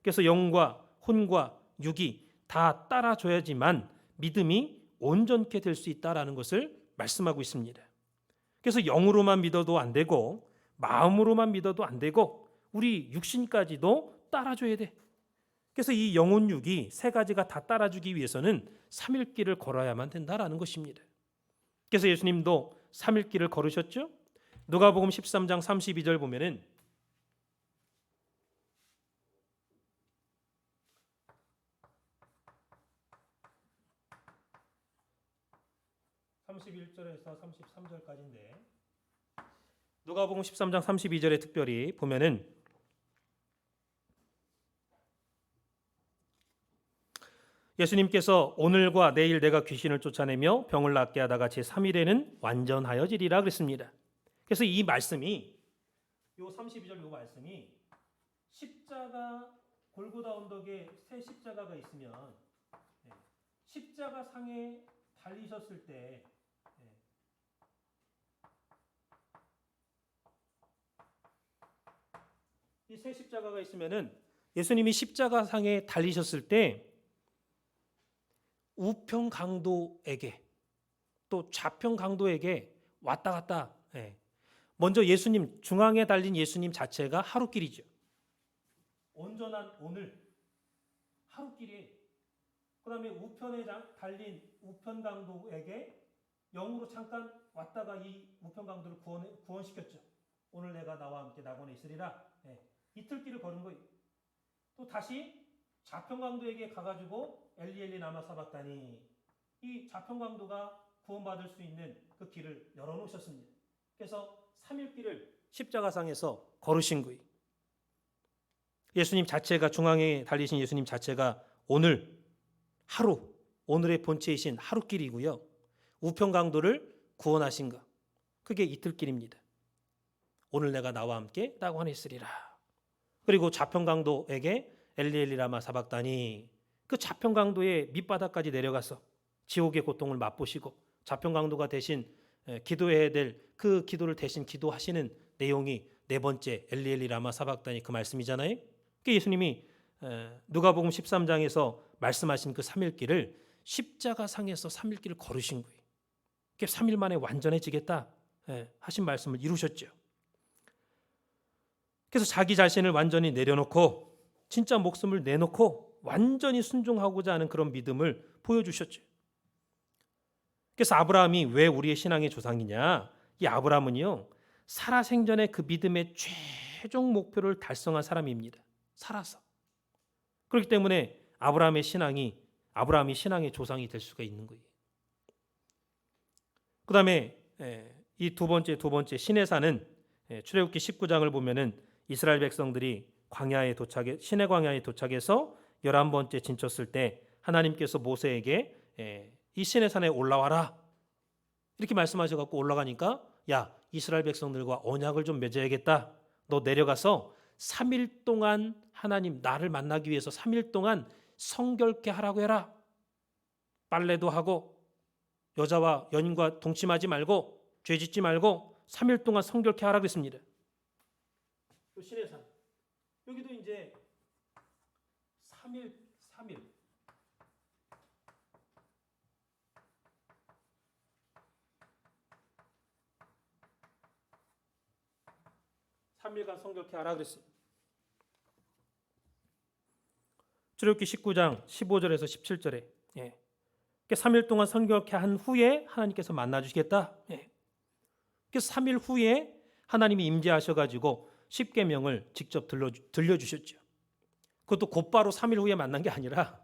그래서 영과 혼과 육이 다 따라줘야지만 믿음이 온전케 될 수 있다라는 것을 말씀하고 있습니다. 그래서 영으로만 믿어도 안 되고 마음으로만 믿어도 안 되고 우리 육신까지도 따라줘야 돼. 그래서 이 영혼 육이 세 가지가 다 따라주기 위해서는 3일 길을 걸어야만 된다라는 것입니다. 그래서 예수님도 3일 길을 걸으셨죠. 누가복음 13장 32절 보면은 31절에서 33절까지인데 누가복음 13장 32절에 특별히 보면은 예수님께서 오늘과 내일 내가 귀신을 쫓아내며 병을 낫게 하다가 제3일에는 완전하여지리라 그랬습니다. 그래서 이 말씀이 요 32절 요 말씀이 십자가 골고다 언덕에 새 십자가가 있으면 십자가 상에 달리셨을 때 이 새 십자가가 있으면은 예수님이 십자가 상에 달리셨을 때 우편 강도에게 또 좌편 강도에게 왔다 갔다. 먼저 예수님 중앙에 달린 예수님 자체가 하루길이죠. 온전한 오늘 하루길이. 그다음에 우편에 달린 우편 강도에게 영으로 잠깐 왔다가 이 우편 강도를 구원시켰죠. 오늘 내가 나와 함께 낙원에 있으리라. 이틀 길을 걸은 거예요. 또 다시 좌편 강도에게 가가지고 엘리 엘리 라마 사박다니, 이 좌편 강도가 구원받을 수 있는 그 길을 열어놓으셨습니다. 그래서 3일 길을 십자가상에서 걸으신 거예요. 예수님 자체가 중앙에 달리신 예수님 자체가 오늘 하루, 오늘의 본체이신 하루길이고요. 우편 강도를 구원하신가? 그게 이틀길입니다. 오늘 내가 나와 함께 낙원했으리라. 그리고 좌편 강도에게 엘리 라마 사박다니, 그 좌편 강도의 밑바닥까지 내려가서 지옥의 고통을 맛보시고 좌편 강도가 대신 기도해야 될 그 기도를 대신 기도하시는 내용이 네 번째 엘리 라마 사박다니 그 말씀이잖아요. 그 예수님이 누가복음 13장에서 말씀하신 그 3일길을 십자가상에서 3일길을 걸으신 거예요. 3일 만에 완전해지겠다 하신 말씀을 이루셨죠. 그래서 자기 자신을 완전히 내려놓고 진짜 목숨을 내놓고 완전히 순종하고자 하는 그런 믿음을 보여주셨죠. 그래서 아브라함이 왜 우리의 신앙의 조상이냐? 이 아브라함은요, 살아생전에 그 믿음의 최종 목표를 달성한 사람입니다. 살아서. 그렇기 때문에 아브라함이 신앙의 조상이 될 수가 있는 거예요. 그 다음에 이 두 번째 시내산은 출애굽기 19장을 보면은 이스라엘 백성들이 시내 광야에 도착해서 11번째 진쳤을 때 하나님께서 모세에게 이 시내산에 올라와라 이렇게 말씀하셔갖고 올라가니까 야, 이스라엘 백성들과 언약을 좀 맺어야겠다. 너 내려가서 3일 동안 하나님 나를 만나기 위해서 3일 동안 성결케 하라고 해라. 빨래도 하고 여자와 연인과 동침하지 말고 죄 짓지 말고 3일 동안 성결케 하라고 했습니다. 또 시내산 여기도 이제 3일 3일간 성결케 하라 그랬어요. 출애굽기 19장 15절에서 17절에 3일 동안 성결케 한 후에 하나님께서 만나 주시겠다. 그래서 3일 후에 하나님이 임재하셔가지고 십계명을 직접 들려주셨죠. 그것도 곧바로 3일 후에 만난 게 아니라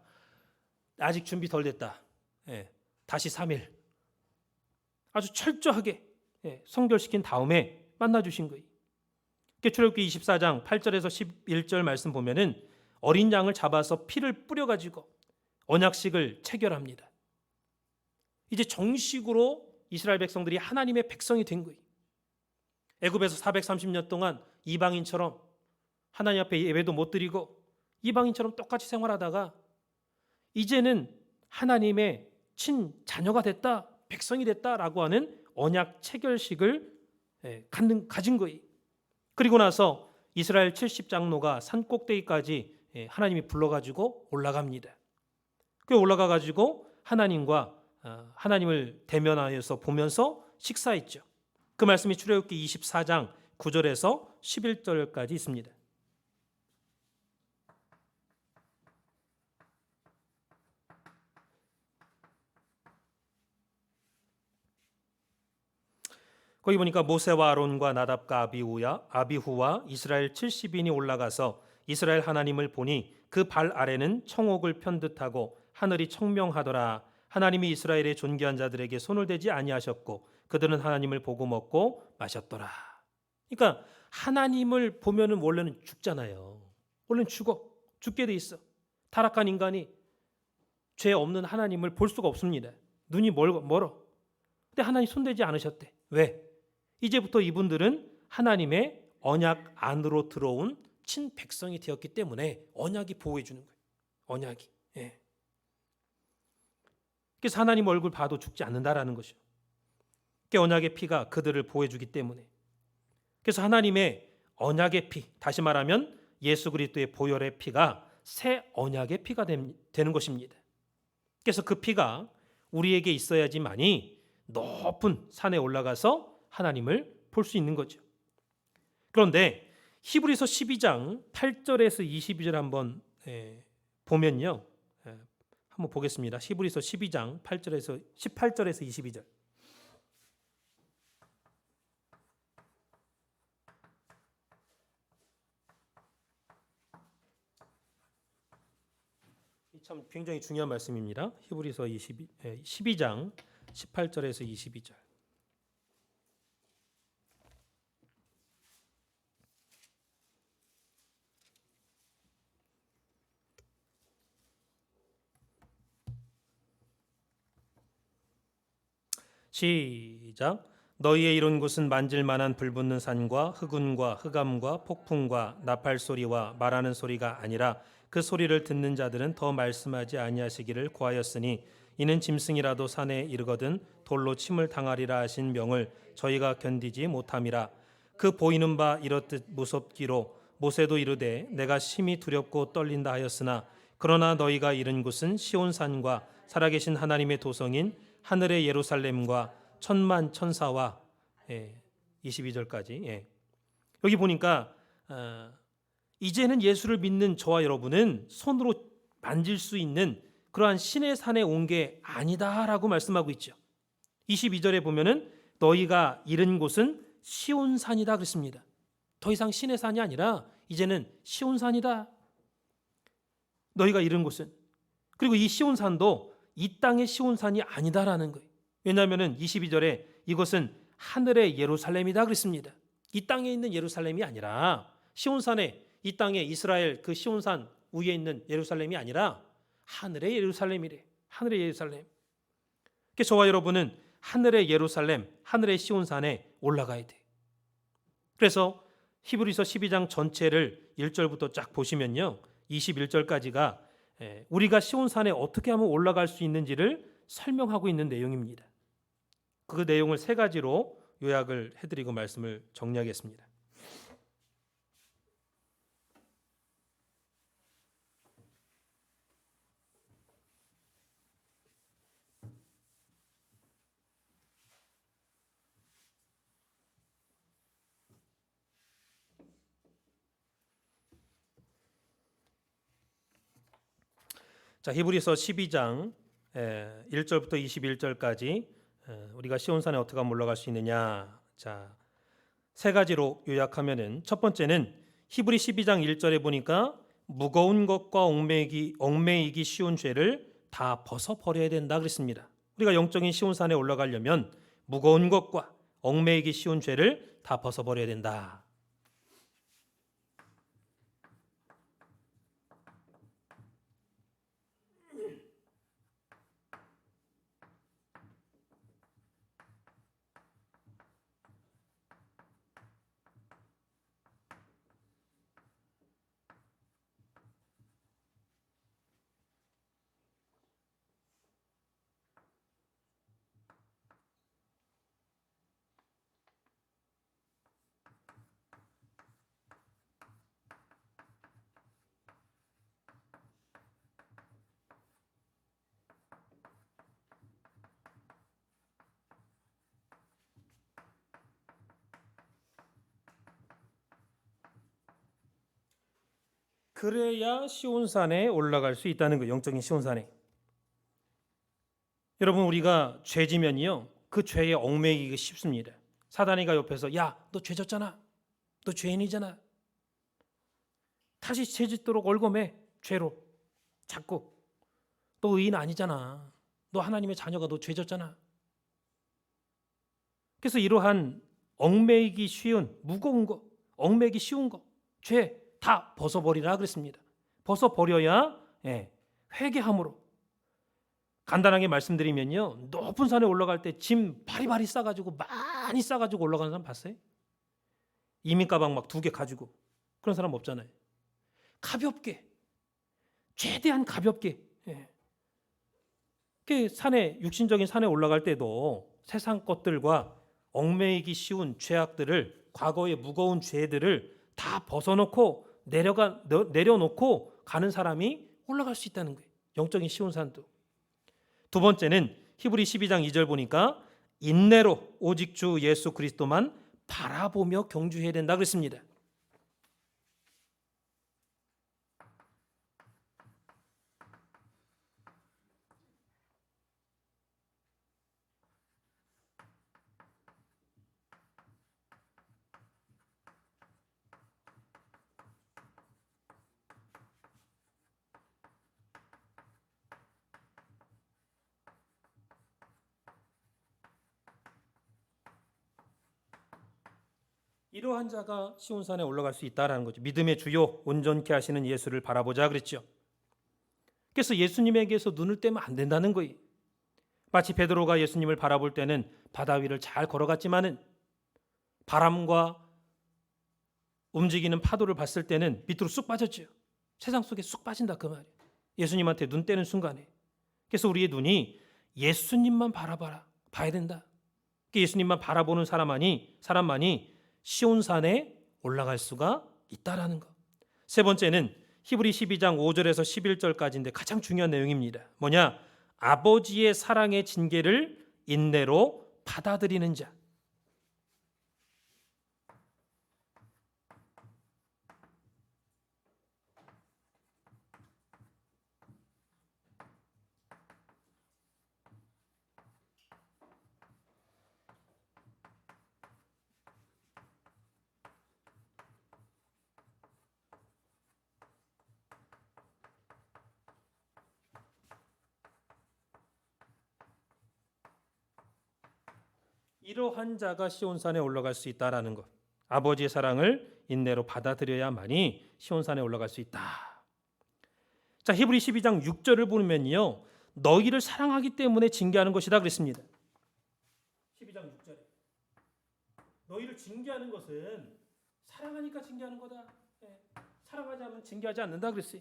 아직 준비 덜 됐다. 다시 3일 아주 철저하게 성결시킨 다음에 만나 주신 거예요. 출애굽기 24장 8절에서 11절 말씀 보면은 어린 양을 잡아서 피를 뿌려가지고 언약식을 체결합니다. 이제 정식으로 이스라엘 백성들이 하나님의 백성이 된 거예요. 애굽에서 430년 동안 이방인처럼 하나님 앞에 예배도 못 드리고 이방인처럼 똑같이 생활하다가 이제는 하나님의 친자녀가 됐다, 백성이 됐다라고 하는 언약 체결식을 가진 거예요. 그리고 나서 이스라엘 70장로가 산 꼭대기까지 하나님이 불러가지고 올라갑니다. 그 올라가가지고 하나님을 대면하여서 보면서 식사했죠. 그 말씀이 출애굽기 24장 9절에서 11절까지 있습니다. 거기 보니까 모세와 아론과 나답과 아비후와 이스라엘 70인이 올라가서 이스라엘 하나님을 보니 그 발 아래는 청옥을 편듯하고 하늘이 청명하더라. 하나님이 이스라엘의 존귀한 자들에게 손을 대지 아니하셨고 그들은 하나님을 보고 먹고 마셨더라. 그러니까 하나님을 보면은 원래는 죽잖아요. 원래는 죽게 돼 있어. 타락한 인간이 죄 없는 하나님을 볼 수가 없습니다. 눈이 멀어. 근데 하나님 손대지 않으셨대. 왜? 이제부터 이분들은 하나님의 언약 안으로 들어온 친백성이 되었기 때문에 언약이 보호해 주는 거예요. 언약이. 그래서 하나님 얼굴 봐도 죽지 않는다라는 것이죠. 언약의 피가 그들을 보호해 주기 때문에. 그래서 하나님의 언약의 피, 다시 말하면 예수 그리스도의 보혈의 피가 새 언약의 피가 되는 것입니다. 그래서 그 피가 우리에게 있어야지만이 높은 산에 올라가서 하나님을 볼 수 있는 거죠. 그런데 히브리서 12장 8절에서 22절 한번 보면요. 한번 보겠습니다. 히브리서 12장 18절에서 22절. 참 굉장히 중요한 말씀입니다. 히브리서 12장 18절에서 22절. 시작. 너희의 이룬 곳은 만질 만한 불 붙는 산과 흑운과 흑암과 폭풍과 나팔 소리와 말하는 소리가 아니라 그 소리를 듣는 자들은 더 말씀하지 아니하시기를 구하였으니 이는 짐승이라도 산에 이르거든 돌로 침을 당하리라 하신 명을 저희가 견디지 못함이라. 그 보이는 바 이렇듯 무섭기로 모세도 이르되 내가 심히 두렵고 떨린다 하였으나 그러나 너희가 이른 곳은 시온산과 살아계신 하나님의 도성인 하늘의 예루살렘과 천만 천사와 22절까지. 여기 보니까 이제는 예수를 믿는 저와 여러분은 손으로 만질 수 있는 그러한 신의 산에 온 게 아니다라고 말씀하고 있죠. 22절에 보면은 너희가 이른 곳은 시온산이다 그랬습니다. 더 이상 신의 산이 아니라 이제는 시온산이다. 너희가 이른 곳은. 그리고 이 시온산도 이 땅의 시온산이 아니다라는 거예요. 왜냐하면 22절에 이것은 하늘의 예루살렘이다 그랬습니다. 이 땅에 있는 예루살렘이 아니라 시온산에, 이 땅에 이스라엘 그 시온산 위에 있는 예루살렘이 아니라 하늘의 예루살렘이래. 하늘의 예루살렘. 그래서 저와 여러분은 하늘의 예루살렘, 하늘의 시온산에 올라가야 돼. 그래서 히브리서 12장 전체를 1절부터 쫙 보시면요, 21절까지가 우리가 시온산에 어떻게 하면 올라갈 수 있는지를 설명하고 있는 내용입니다. 그 내용을 세 가지로 요약을 해드리고 말씀을 정리하겠습니다. 자, 히브리서 12장 1절부터 21절까지 우리가 시온산에 어떻게 하면 올라갈 수 있느냐. 자, 세 가지로 요약하면은 첫 번째는 히브리 12장 1절에 보니까 무거운 것과 얽매이기 쉬운 죄를 다 벗어버려야 된다 그랬습니다. 우리가 영적인 시온산에 올라가려면 무거운 것과 얽매이기 쉬운 죄를 다 벗어버려야 된다. 그래야 시온산에 올라갈 수 있다는 거예요. 영적인 시온산에. 여러분, 우리가 죄지면요, 그 죄에 얽매이기 쉽습니다. 사단이가 옆에서 야, 너 죄졌잖아. 너 죄인이잖아. 다시 죄짓도록 얽어매. 죄로. 자꾸. 너 의인 아니잖아. 너 하나님의 자녀가 너 죄졌잖아. 그래서 이러한 얽매이기 쉬운, 무거운 거, 얽매이기 쉬운 거, 죄 다 벗어버리라 그랬습니다. 벗어버려야 회개함으로. 간단하게 말씀드리면요, 높은 산에 올라갈 때 짐 바리바리 싸가지고 많이 싸가지고 올라가는 사람 봤어요? 이민 가방 막 2개 가지고. 그런 사람 없잖아요. 가볍게, 최대한 가볍게. 그 산에, 육신적인 산에 올라갈 때도 세상 것들과 얽매이기 쉬운 죄악들을, 과거의 무거운 죄들을 다 벗어놓고 내려놓고 가는 사람이 올라갈 수 있다는 거예요. 영적인 시온산도. 두 번째는 히브리 12장 2절 보니까 인내로 오직 주 예수 그리스도만 바라보며 경주해야 된다 그랬습니다. 이러한 자가 시온산에 올라갈 수 있다라는 거죠. 믿음의 주요 온전케 하시는 예수를 바라보자 그랬죠. 그래서 예수님에게서 눈을 떼면 안 된다는 거예요. 마치 베드로가 예수님을 바라볼 때는 바다 위를 잘 걸어갔지만은 바람과 움직이는 파도를 봤을 때는 밑으로 쑥 빠졌죠. 세상 속에 쑥 빠진다 그 말이에요. 예수님한테 눈 떼는 순간에. 그래서 우리의 눈이 예수님만 봐야 된다. 예수님만 바라보는 사람만이 시온산에 올라갈 수가 있다라는 것. 세 번째는 히브리 12장 5절에서 11절까지인데 가장 중요한 내용입니다. 뭐냐? 아버지의 사랑의 징계를 인내로 받아들이는 자. 이러한 자가 시온산에 올라갈 수 있다라는 것. 아버지의 사랑을 인내로 받아들여야만이 시온산에 올라갈 수 있다. 자, 히브리 12장 6절을 보면요, 너희를 사랑하기 때문에 징계하는 것이다 그랬습니다. 12장 6절에 너희를 징계하는 것은 사랑하니까 징계하는 거다. 사랑하지 않으면 징계하지 않는다 그랬어요.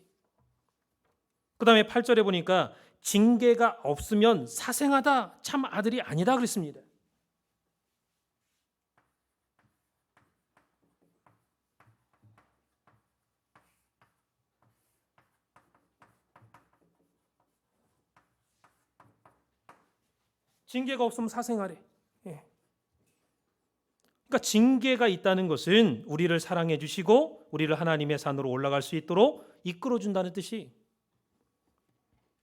그 다음에 8절에 보니까 징계가 없으면 사생하다, 참 아들이 아니다 그랬습니다. 징계가 없으면 사생아래. 그러니까 징계가 있다는 것은 우리를 사랑해 주시고 우리를 하나님의 산으로 올라갈 수 있도록 이끌어 준다는 뜻이.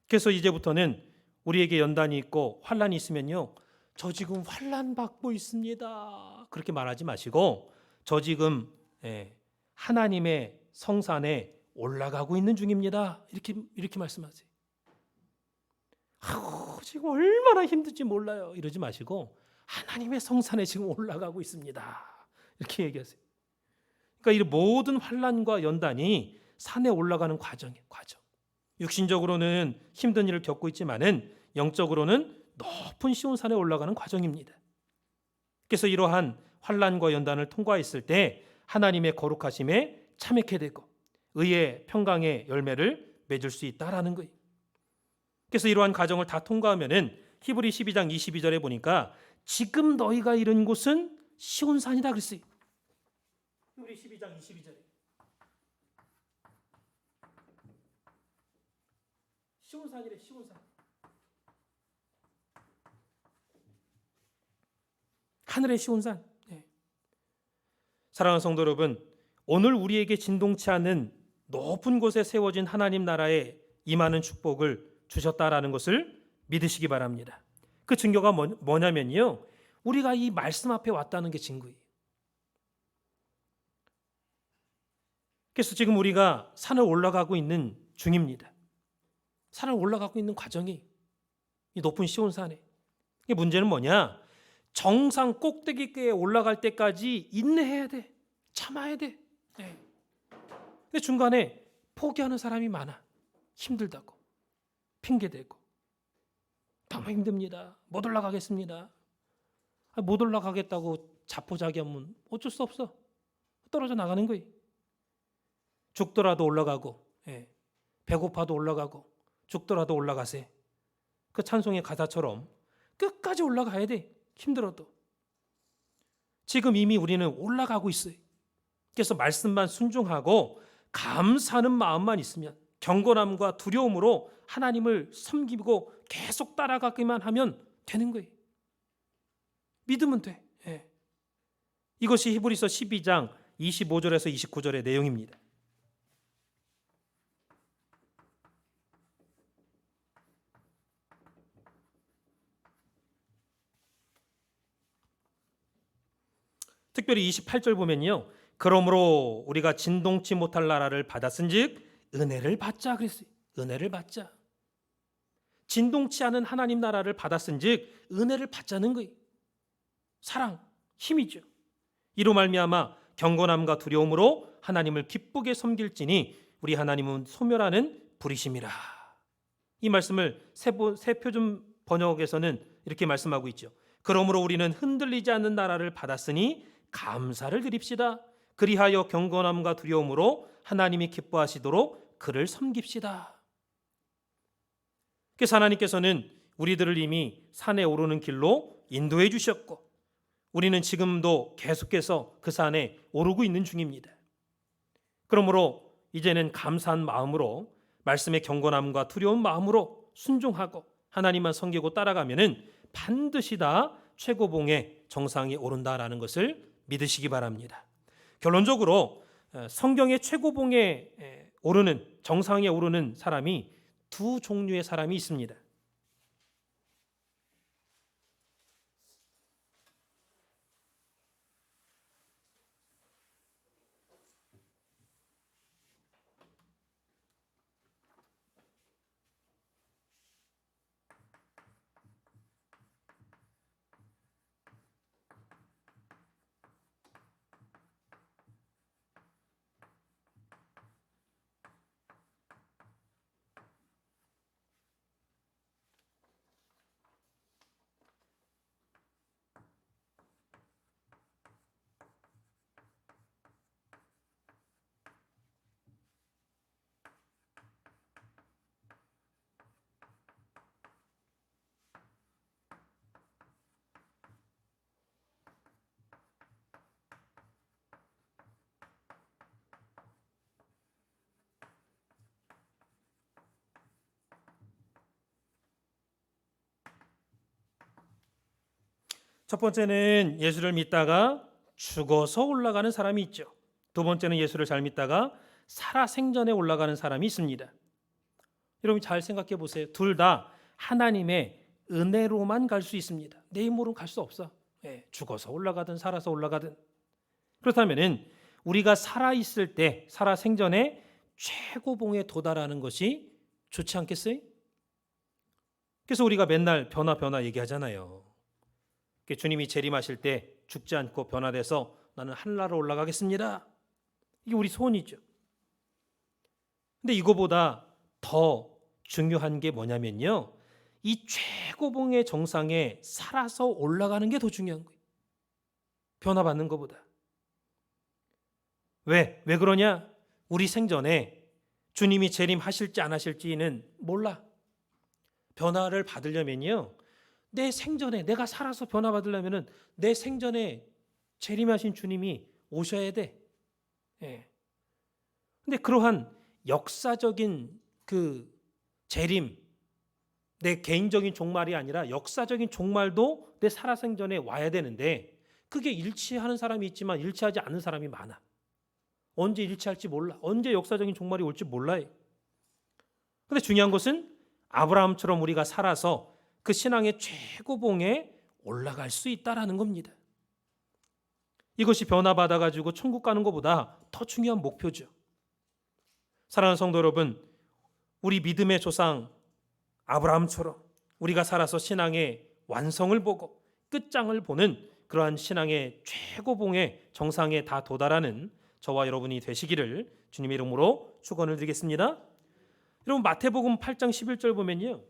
그래서 이제부터는 우리에게 연단이 있고 환란이 있으면요, 저 지금 환란 받고 있습니다, 그렇게 말하지 마시고 저 지금 하나님의 성산에 올라가고 있는 중입니다, 이렇게 말씀하세요. 지금 얼마나 힘든지 몰라요, 이러지 마시고 하나님의 성산에 지금 올라가고 있습니다, 이렇게 얘기하세요. 그러니까 이 모든 환난과 연단이 산에 올라가는 과정. 육신적으로는 힘든 일을 겪고 있지만은 영적으로는 높은 시온산에 올라가는 과정입니다. 그래서 이러한 환난과 연단을 통과했을 때 하나님의 거룩하심에 참여케 되고 의의 평강의 열매를 맺을 수 있다라는 거예요. 그래서 이러한 과정을 다 통과하면은 히브리 12장 22절에 보니까 지금 너희가 이른 곳은 시온산이다 그랬어요. 히브리 12장 22절에 시온산이래, 시온산. 하늘의 시온산. 사랑하는 성도 여러분, 오늘 우리에게 진동치 않는 높은 곳에 세워진 하나님 나라에 임하는 축복을 주셨다라는 것을 믿으시기 바랍니다. 그 증거가 뭐냐면요, 우리가 이 말씀 앞에 왔다는 게 증거예요. 그래서 지금 우리가 산을 올라가고 있는 중입니다. 산을 올라가고 있는 과정이 이 높은 시온산에. 이게 문제는 뭐냐? 정상 꼭대기에 올라갈 때까지 인내해야 돼. 참아야 돼. 근데 중간에 포기하는 사람이 많아. 힘들다고. 핑계대고. 너무 힘듭니다. 못 올라가겠습니다. 못 올라가겠다고 자포자기하면 어쩔 수 없어. 떨어져 나가는 거예요. 죽더라도 올라가고, 배고파도 올라가고, 죽더라도 올라가세. 그 찬송의 가사처럼 끝까지 올라가야 돼. 힘들어도. 지금 이미 우리는 올라가고 있어요. 그래서 말씀만 순종하고 감사하는 마음만 있으면, 경건함과 두려움으로 하나님을 섬기고 계속 따라가기만 하면 되는 거예요. 믿으면 돼. 이것이 히브리서 12장 25절에서 29절의 내용입니다. 특별히 28절 보면요, 그러므로 우리가 진동치 못할 나라를 받았은즉 은혜를 받자 그랬어요. 은혜를 받자. 진동치 않은 하나님 나라를 받았은즉 은혜를 받자는 거예요. 사랑, 힘이죠. 이로 말미암아 경건함과 두려움으로 하나님을 기쁘게 섬길지니 우리 하나님은 소멸하는 불이심이라. 이 말씀을 세 표준 번역에서는 이렇게 말씀하고 있죠. 그러므로 우리는 흔들리지 않는 나라를 받았으니 감사를 드립시다. 그리하여 경건함과 두려움으로 하나님이 기뻐하시도록 그를 섬깁시다. 그래서 하나님께서는 우리들을 이미 산에 오르는 길로 인도해 주셨고 우리는 지금도 계속해서 그 산에 오르고 있는 중입니다. 그러므로 이제는 감사한 마음으로 말씀의 경건함과 두려운 마음으로 순종하고 하나님만 섬기고 따라가면은 반드시 다 최고봉의 정상에 오른다라는 것을 믿으시기 바랍니다. 결론적으로 성경의 최고봉에 오르는 정상에 오르는 사람이 두 종류의 사람이 있습니다. 첫 번째는 예수를 믿다가 죽어서 올라가는 사람이 있죠. 두 번째는 예수를 잘 믿다가 살아생전에 올라가는 사람이 있습니다. 여러분 잘 생각해 보세요. 둘 다 하나님의 은혜로만 갈 수 있습니다. 내 힘으로는 갈 수 없어. 죽어서 올라가든 살아서 올라가든. 그렇다면은 우리가 살아 있을 때 살아생전에 최고봉에 도달하는 것이 좋지 않겠어요? 그래서 우리가 맨날 변화 얘기하잖아요. 주님이 재림하실 때 죽지 않고 변화돼서 나는 하늘나라로 올라가겠습니다. 이게 우리 소원이죠. 근데 이거보다 더 중요한 게 뭐냐면요. 이 최고봉의 정상에 살아서 올라가는 게 더 중요한 거예요. 변화받는 것보다. 왜 그러냐? 우리 생전에 주님이 재림하실지 안 하실지는 몰라. 변화를 받으려면요. 내 생전에 내가 살아서 변화받으려면은 내 생전에 재림하신 주님이 오셔야 돼. 근데 그러한 역사적인 그 재림, 내 개인적인 종말이 아니라 역사적인 종말도 내 살아생전에 와야 되는데 그게 일치하는 사람이 있지만 일치하지 않는 사람이 많아. 언제 일치할지 몰라. 언제 역사적인 종말이 올지 몰라요. 근데 중요한 것은 아브라함처럼 우리가 살아서 그 신앙의 최고봉에 올라갈 수 있다라는 겁니다. 이것이 변화받아가지고 천국 가는 것보다 더 중요한 목표죠. 사랑하는 성도 여러분, 우리 믿음의 조상 아브라함처럼 우리가 살아서 신앙의 완성을 보고 끝장을 보는 그러한 신앙의 최고봉의 정상에 다 도달하는 저와 여러분이 되시기를 주님의 이름으로 축원을 드리겠습니다. 여러분 마태복음 8장 11절 보면요.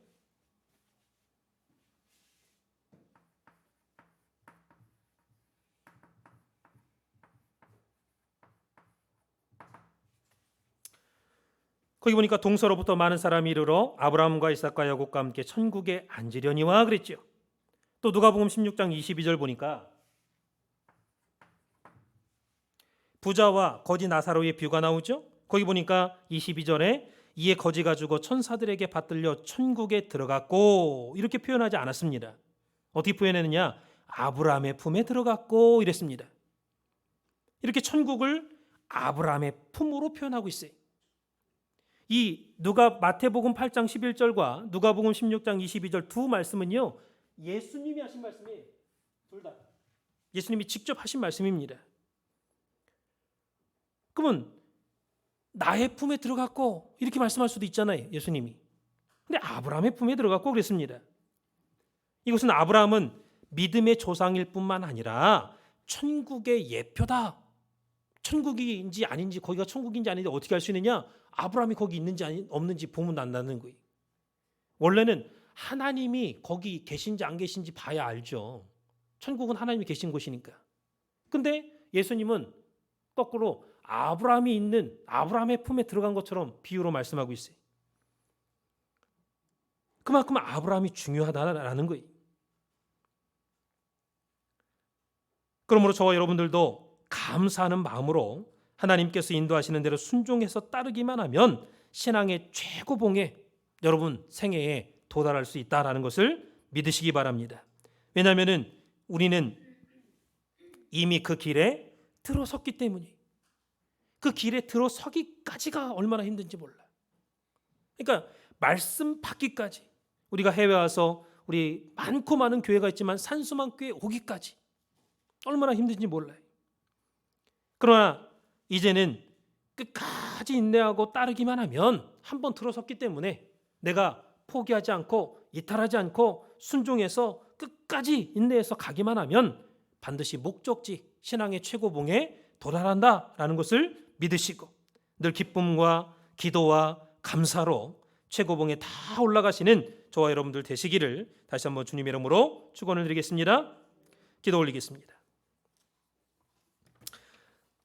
거기 보니까 동서로부터 많은 사람이 이르러 아브라함과 이삭과 야곱과 함께 천국에 앉으려니와 그랬죠. 또 누가복음 16장 22절 보니까 부자와 거지 나사로의 비유가 나오죠. 거기 보니까 22절에 이에 거지가 죽어 천사들에게 받들려 천국에 들어갔고 이렇게 표현하지 않았습니다. 어떻게 표현했느냐? 아브라함의 품에 들어갔고 이랬습니다. 이렇게 천국을 아브라함의 품으로 표현하고 있어요. 이 마태복음 8장 11절과 누가복음 16장 22절 두 말씀은요. 예수님이 하신 말씀이에요. 둘 다. 예수님이 직접 하신 말씀입니다. 그러면 나의 품에 들어갔고 이렇게 말씀할 수도 있잖아요. 예수님이. 근데 아브라함의 품에 들어갔고 그랬습니다. 이것은 아브라함은 믿음의 조상일 뿐만 아니라 천국의 예표다. 천국인지 아닌지 거기가 천국인지 아닌지 어떻게 알 수 있느냐? 아브라함이 거기 있는지 없는지 보면 안다는 거예요. 원래는 하나님이 거기 계신지 안 계신지 봐야 알죠. 천국은 하나님이 계신 곳이니까. 근데 예수님은 거꾸로 아브라함이 있는 아브라함의 품에 들어간 것처럼 비유로 말씀하고 있어요. 그만큼 아브라함이 중요하다라는 거예요. 그러므로 저와 여러분들도 감사하는 마음으로 하나님께서 인도하시는 대로 순종해서 따르기만 하면 신앙의 최고봉에 여러분 생애에 도달할 수 있다라는 것을 믿으시기 바랍니다. 왜냐하면 우리는 이미 그 길에 들어섰기 때문이에요. 그 길에 들어서기까지가 얼마나 힘든지 몰라요. 그러니까 말씀 받기까지, 우리가 해외 와서 우리 많고 많은 교회가 있지만 산수만교회 오기까지 얼마나 힘든지 몰라요. 그러나 이제는 끝까지 인내하고 따르기만 하면 한번 들어섰기 때문에 내가 포기하지 않고 이탈하지 않고 순종해서 끝까지 인내해서 가기만 하면 반드시 목적지 신앙의 최고봉에 도달한다라는 것을 믿으시고 늘 기쁨과 기도와 감사로 최고봉에 다 올라가시는 저와 여러분들 되시기를 다시 한번 주님의 이름으로 축원을 드리겠습니다. 기도 올리겠습니다.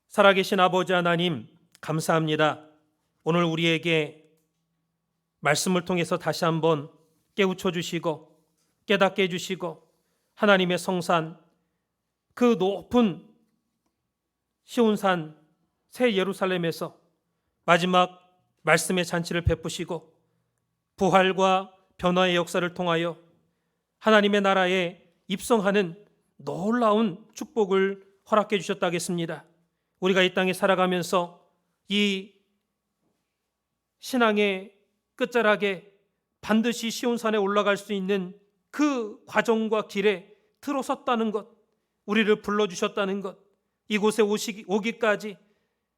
살아계신 아버지 하나님 감사합니다. 오늘 우리에게 말씀을 통해서 다시 한번 깨우쳐 주시고 깨닫게 해주시고 하나님의 성산 그 높은 시온산 새 예루살렘에서 마지막 말씀의 잔치를 베푸시고 부활과 변화의 역사를 통하여 하나님의 나라에 입성하는 놀라운 축복을 허락해 주셨다 하겠습니다. 우리가 이 땅에 살아가면서 이 신앙의 끝자락에 반드시 시온산에 올라갈 수 있는 그 과정과 길에 들어섰다는 것, 우리를 불러주셨다는 것, 이곳에 오기까지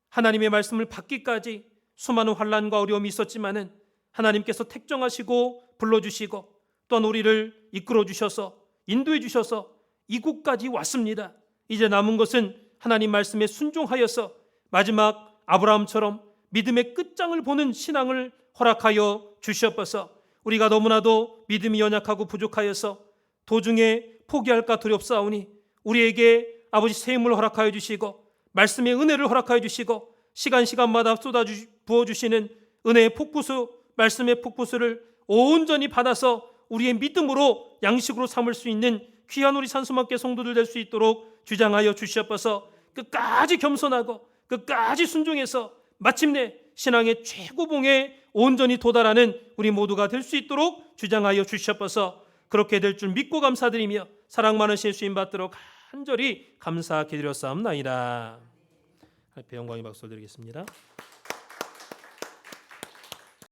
하나님의 말씀을 받기까지 수많은 환난과 어려움이 있었지만은 하나님께서 택정하시고 불러주시고 또한 우리를 이끌어 주셔서 인도해 주셔서 이곳까지 왔습니다. 이제 남은 것은 하나님 말씀에 순종하여서 마지막 아브라함처럼 믿음의 끝장을 보는 신앙을 허락하여 주시옵소서. 우리가 너무나도 믿음이 연약하고 부족하여서 도중에 포기할까 두렵사오니 우리에게 아버지 새 힘을 허락하여 주시고 말씀의 은혜를 허락하여 주시고 시간마다 부어주시는 은혜의 폭포수 말씀의 폭포수를 온전히 받아서 우리의 믿음으로 양식으로 삼을 수 있는 귀한 우리 산수막계 성도들 될 수 있도록 주장하여 주시옵소서. 끝까지 겸손하고 끝까지 순종해서 마침내 신앙의 최고봉에 온전히 도달하는 우리 모두가 될 수 있도록 주장하여 주시옵소서. 그렇게 될 줄 믿고 감사드리며 사랑 많으신 주님 받도록 간절히 감사 기드렸사옵나이다. 영광의 박수 드리겠습니다.